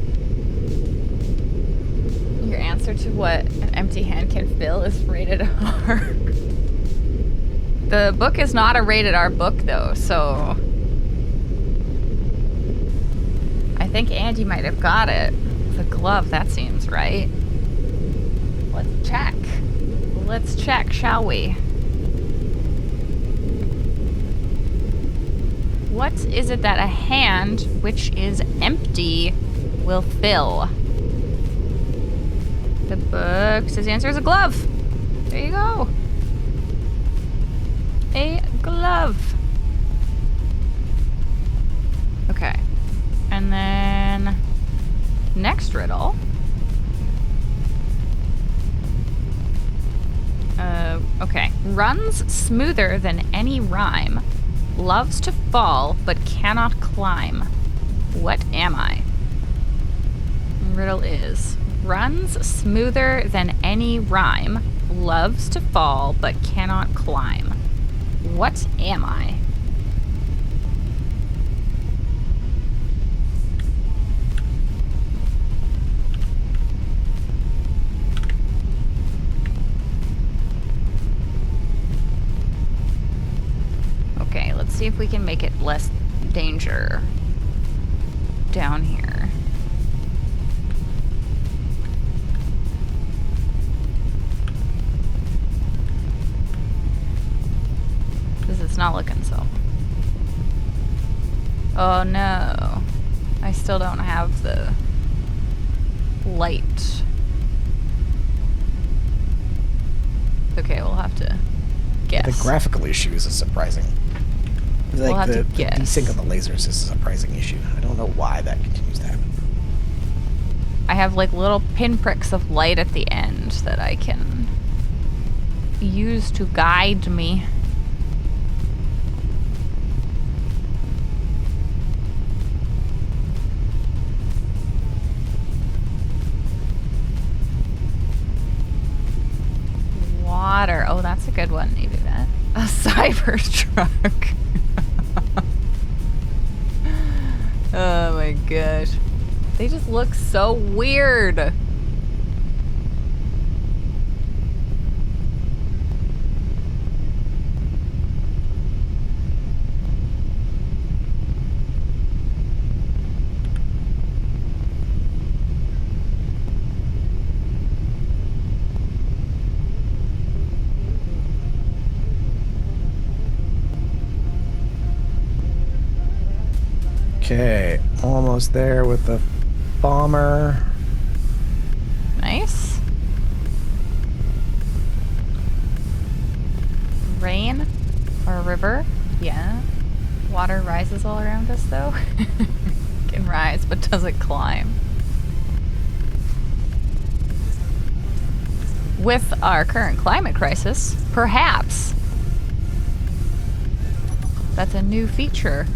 Your answer to what an empty hand can fill is rated R. The book is not a rated R book, though, so... I think Andy might have got it. The glove, that seems right. Let's check. Let's check, shall we? What is it that a hand which is empty will fill? The book says the answer is a glove. There you go. A glove. Okay. And then next riddle. Okay. Runs smoother than any rhyme. Loves to fall, but cannot climb. What am I? Riddle is, runs smoother than any rhyme. Loves to fall, but cannot climb. What am I? see if we can make it less danger down here. Because it's not looking so. Oh no. I still don't have the light. Okay, we'll have to guess. The graphical issues is surprising. We'll have to the guess. desync of the lasers is a surprising issue. I don't know why that continues to happen. I have like little pinpricks of light at the end that I can use to guide me. Water. Oh, that's a good one. You do that. A cyber truck. Oh my gosh. They just look so weird. Okay, almost there with the bomber. Nice. Rain or a river? Yeah. Water rises all around us though. Can rise but doesn't climb. With our current climate crisis, perhaps that's a new feature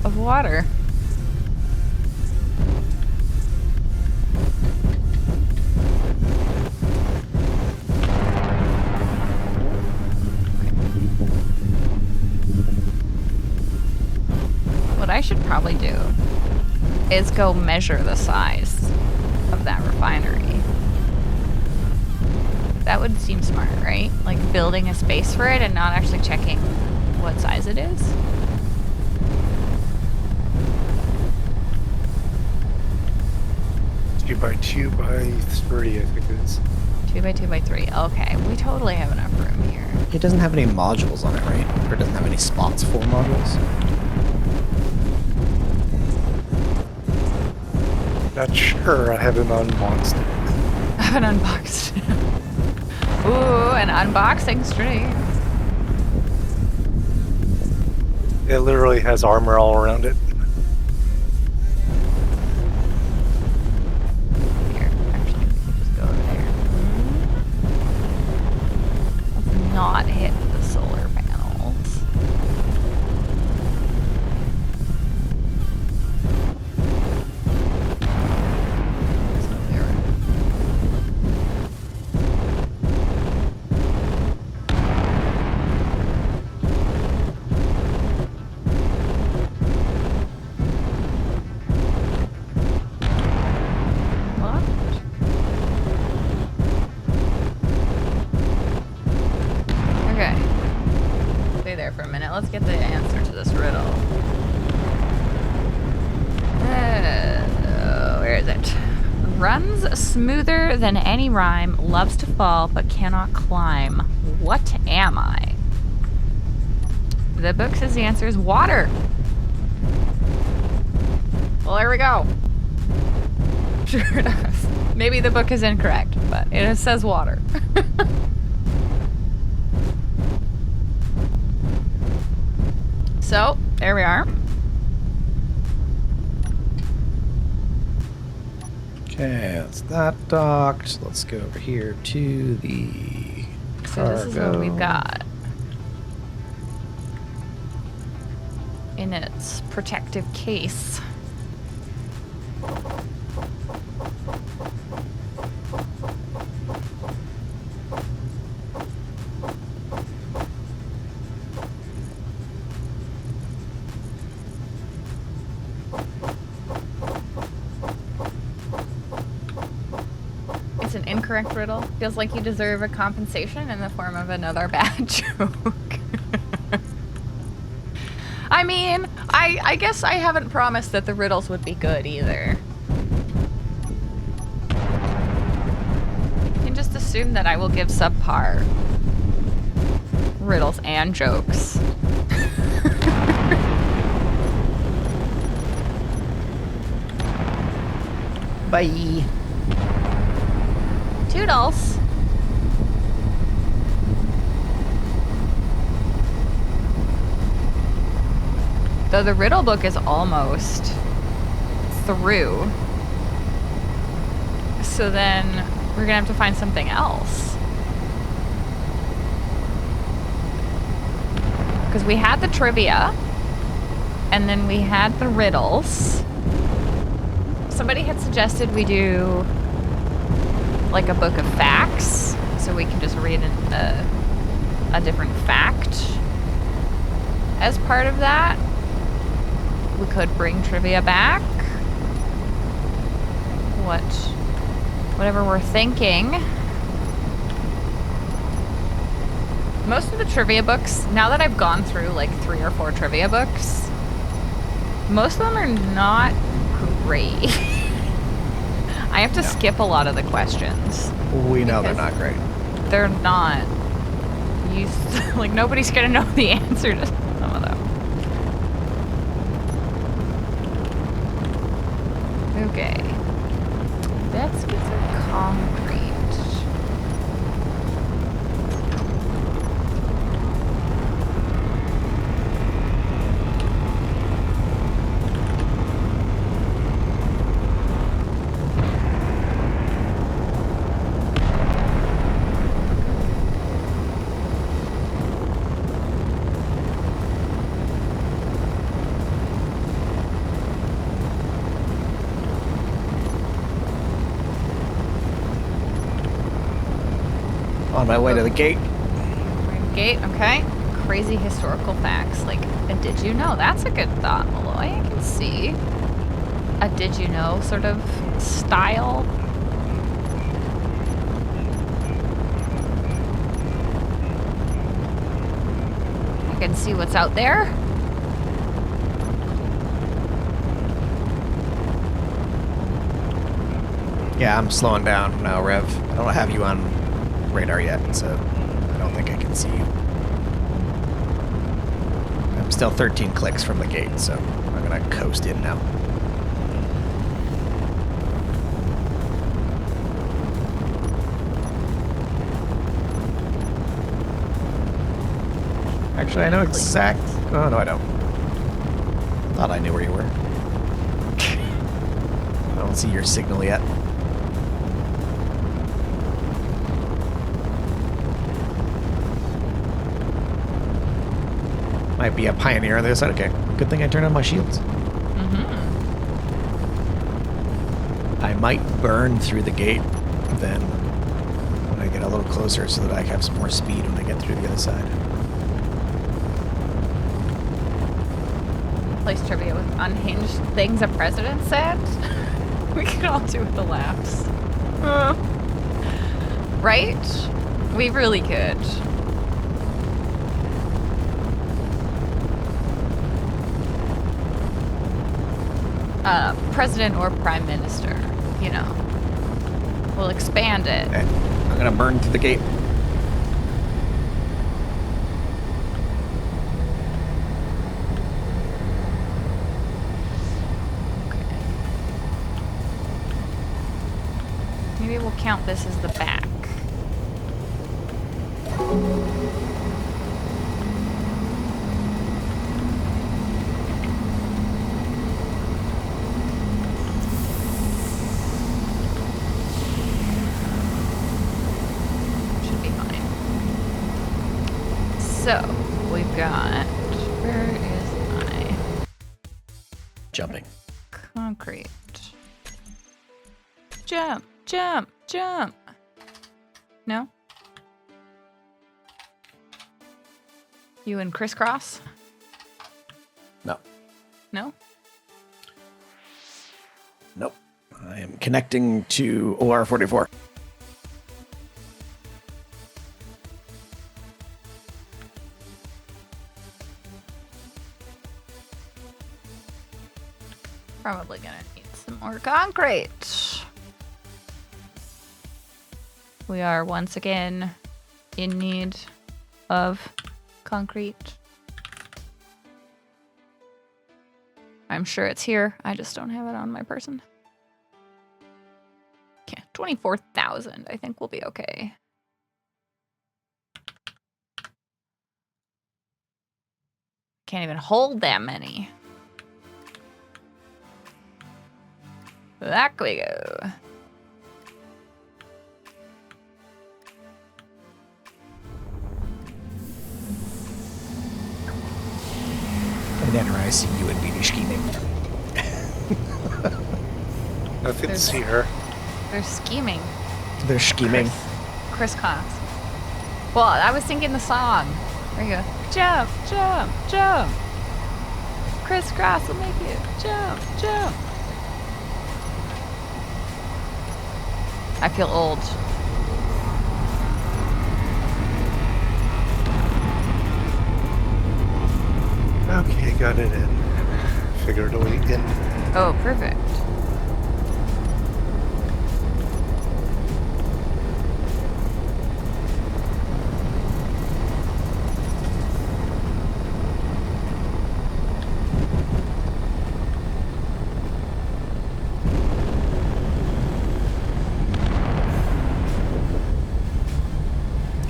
of water. What I should probably do is go measure the size of that refinery. That would seem smart, right? Like building a space for it and not actually checking what size it is. 2 by 2 by 3, I think it is. 2 by 2 by 3. Okay, we totally have enough room here. It doesn't have any modules on it, right? Or it doesn't have any spots for modules? Not sure. I haven't unboxed it. I haven't unboxed. Ooh, an unboxing stream. It literally has armor all around it. Here, actually, we can just go over there. Let's not hit the solar panels. So there. What? Okay. Stay there for a minute. Let's get the answer to this riddle. Where is it? Runs smoother than any rhyme, loves to fall but cannot climb. What am I? The book says the answer is water. Well, there we go. Sure enough. Maybe the book is incorrect, but it says water. So, there we are. Okay, that's that docked. Let's go over here to the So this is what we've got in its protective case. It's an incorrect riddle. Feels like you deserve a compensation in the form of another bad joke. I mean, I guess I haven't promised that the riddles would be good either. You can just assume that I will give subpar riddles and jokes. Bye. Toodles. Though the riddle book is almost through. So then we're gonna have to find something else. Because we had the trivia, and then we had the riddles. Somebody had suggested we do like a book of facts, so we can just read a different fact as part of that. We could bring trivia back. Whatever we're thinking. Most of the trivia books, now that I've gone through like 3 or 4 trivia books, most of them are not great. I have to skip a lot of the questions. We know they're not great. They're not used. Like, nobody's gonna know the answer to some of them. Okay. Let's get some concrete. On my way to the gate. Gate, okay. Crazy historical facts. Like, a did you know? That's a good thought, Malloy. I can see a did you know sort of style. I can see what's out there. Yeah, I'm slowing down now, Rev. I don't have you on radar yet, so I don't think I can see you. I'm still 13 clicks from the gate, so I'm gonna coast in now. Actually, I know exact. Oh, no, I don't. Thought I knew where you were. I don't see your signal yet. Might be a pioneer on the other side. Okay, good thing I turned on my shields. I might burn through the gate then when I get a little closer so that I have some more speed when I get through the other side. Place trivia with unhinged things a president said. We could all do with the laughs. Right? We really could. President or prime minister, you know. We'll expand it. Okay, I'm gonna burn through the gate. Okay. Maybe we'll count this as the back. So, we've got, where is my Jumping. concrete? Jump, jump, jump. No? You in crisscross? No. No? Nope. I am connecting to OR44. Probably gonna need some more concrete. We are once again in need of concrete. I'm sure it's here. I just don't have it on my person. Okay, 24,000. I think we'll be okay. Can't even hold that many. Back we go. Whenever I see you and Beanie scheming. Nothing to see her. They're scheming. They're scheming. Crisscross. Well, I was thinking the song. There you go. Jump, jump, jump. Crisscross will make you jump, jump. I feel old. Okay, got it in. Figured a way in. Oh, perfect.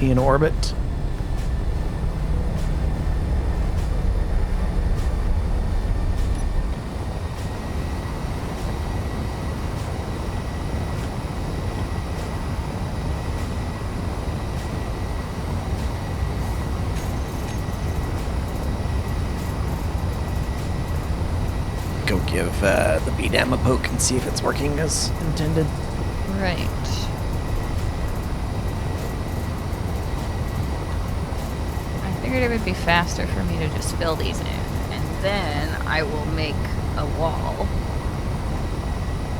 In orbit. Go give the BDAM a poke and see if it's working as intended. Right. I figured it would be faster for me to just fill these in, and then I will make a wall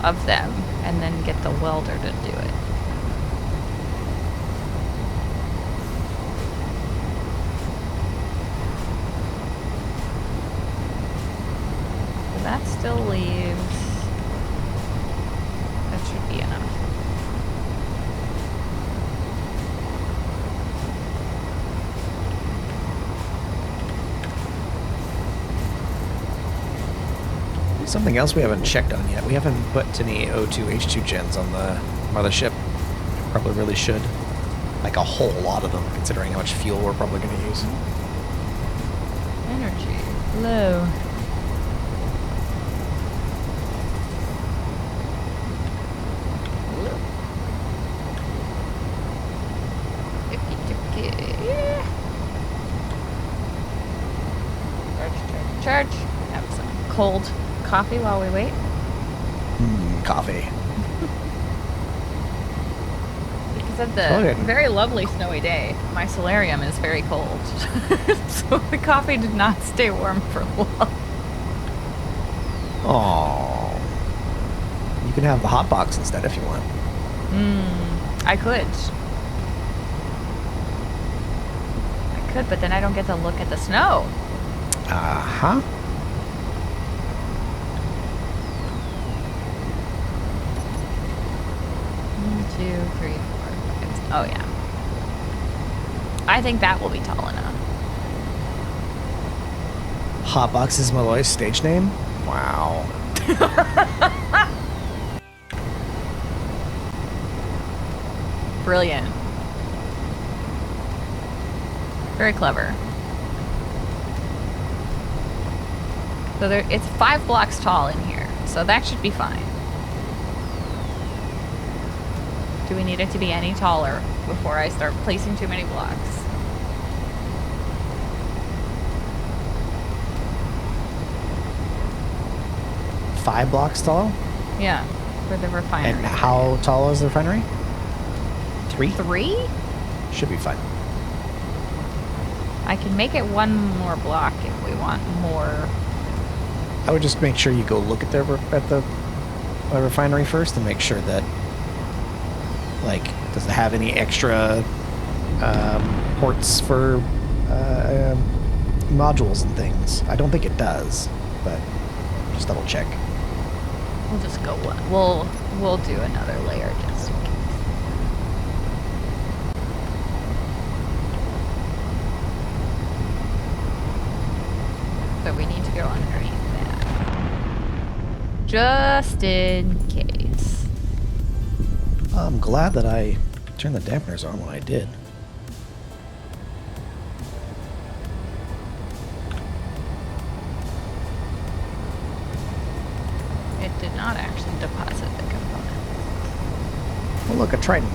of them, and then get the welder to do it. So that still leaves. That should be enough. Something else we haven't checked on yet. We haven't put any O2H2 gens on the mothership. Probably really should. Like a whole lot of them, considering how much fuel we're probably going to use. Energy low. Charge. Have some cold coffee while we wait. Coffee. Because of the very lovely snowy day, my solarium is very cold. So the coffee did not stay warm for long. Oh. You can have the hot box instead if you want. I could. But then I don't get to look at the snow. Uh-huh. One, 2, 3, 4, 5. Oh, yeah. I think that will be tall enough. Hotbox is Malloy's stage name? Wow. Brilliant. Very clever. So it's 5 blocks tall in here, so that should be fine. Do we need it to be any taller before I start placing too many blocks? Five blocks tall? Yeah, for the refinery. And how tall is the refinery? 3? 3? Should be fine. I can make it 1 more block if we want more. I would just make sure you go look at the refinery first and make sure that, like, does it have any extra ports for modules and things? I don't think it does, but just double check. We'll just go one. We'll do another layer just in case. So we need to go underneath that. Just in case. I'm glad that I turned the dampeners on when I did. It did not actually deposit the component. Oh, look, a Triton.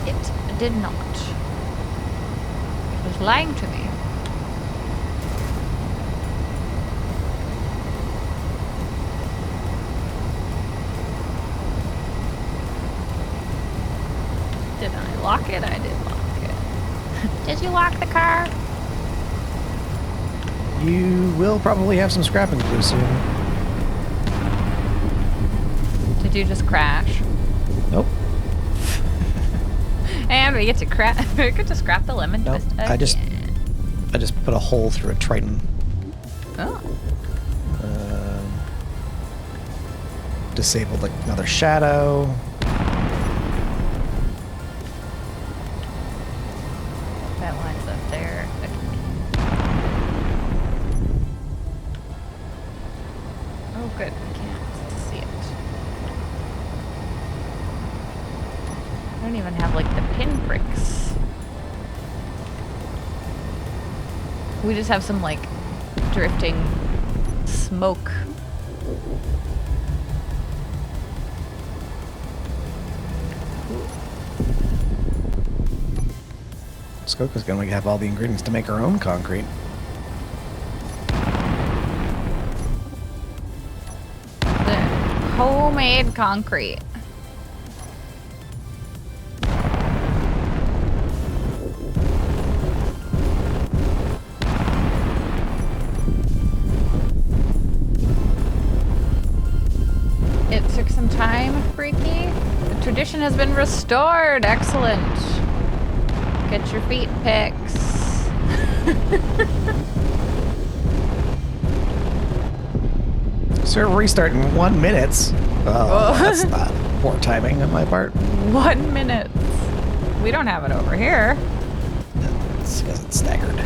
It did not. It was lying to me. Did I lock it? I did lock it. Did you lock the car? You will probably have some scrapping to do soon. Did you just crash? Nope. And we get to we get to scrap the lemon Nope. twist I just put a hole through a Triton. Oh. Disabled like another shadow. That lines up there. Okay. Oh, good. We can't see it. I don't even have like the pinpricks. We just have some like drifting smoke. Skoka's gonna have all the ingredients to make her own concrete. The homemade concrete. It took some time, Freaky. The tradition has been restored. Excellent. Get your feet pics. Server restart in 1 minute. Oh, that's not poor timing on my part. 1 minute. We don't have it over here. It's because it's staggered.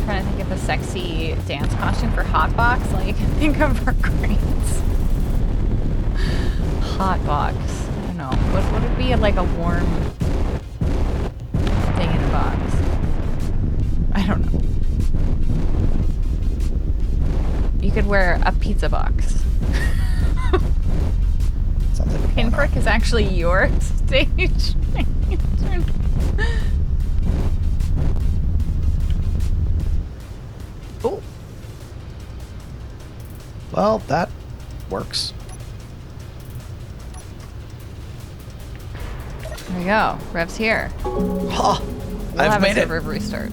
Trying to think of a sexy dance costume for Hotbox. Like, you can think of her greens. Hotbox. I don't know. What would it be? Like a warm thing in a box? I don't know. You could wear a pizza box. Sounds like a porno. Pinprick is actually your stage. Oh. Well, that works. There we go. Rev's here. Ha! We'll I've have made a it. server restart.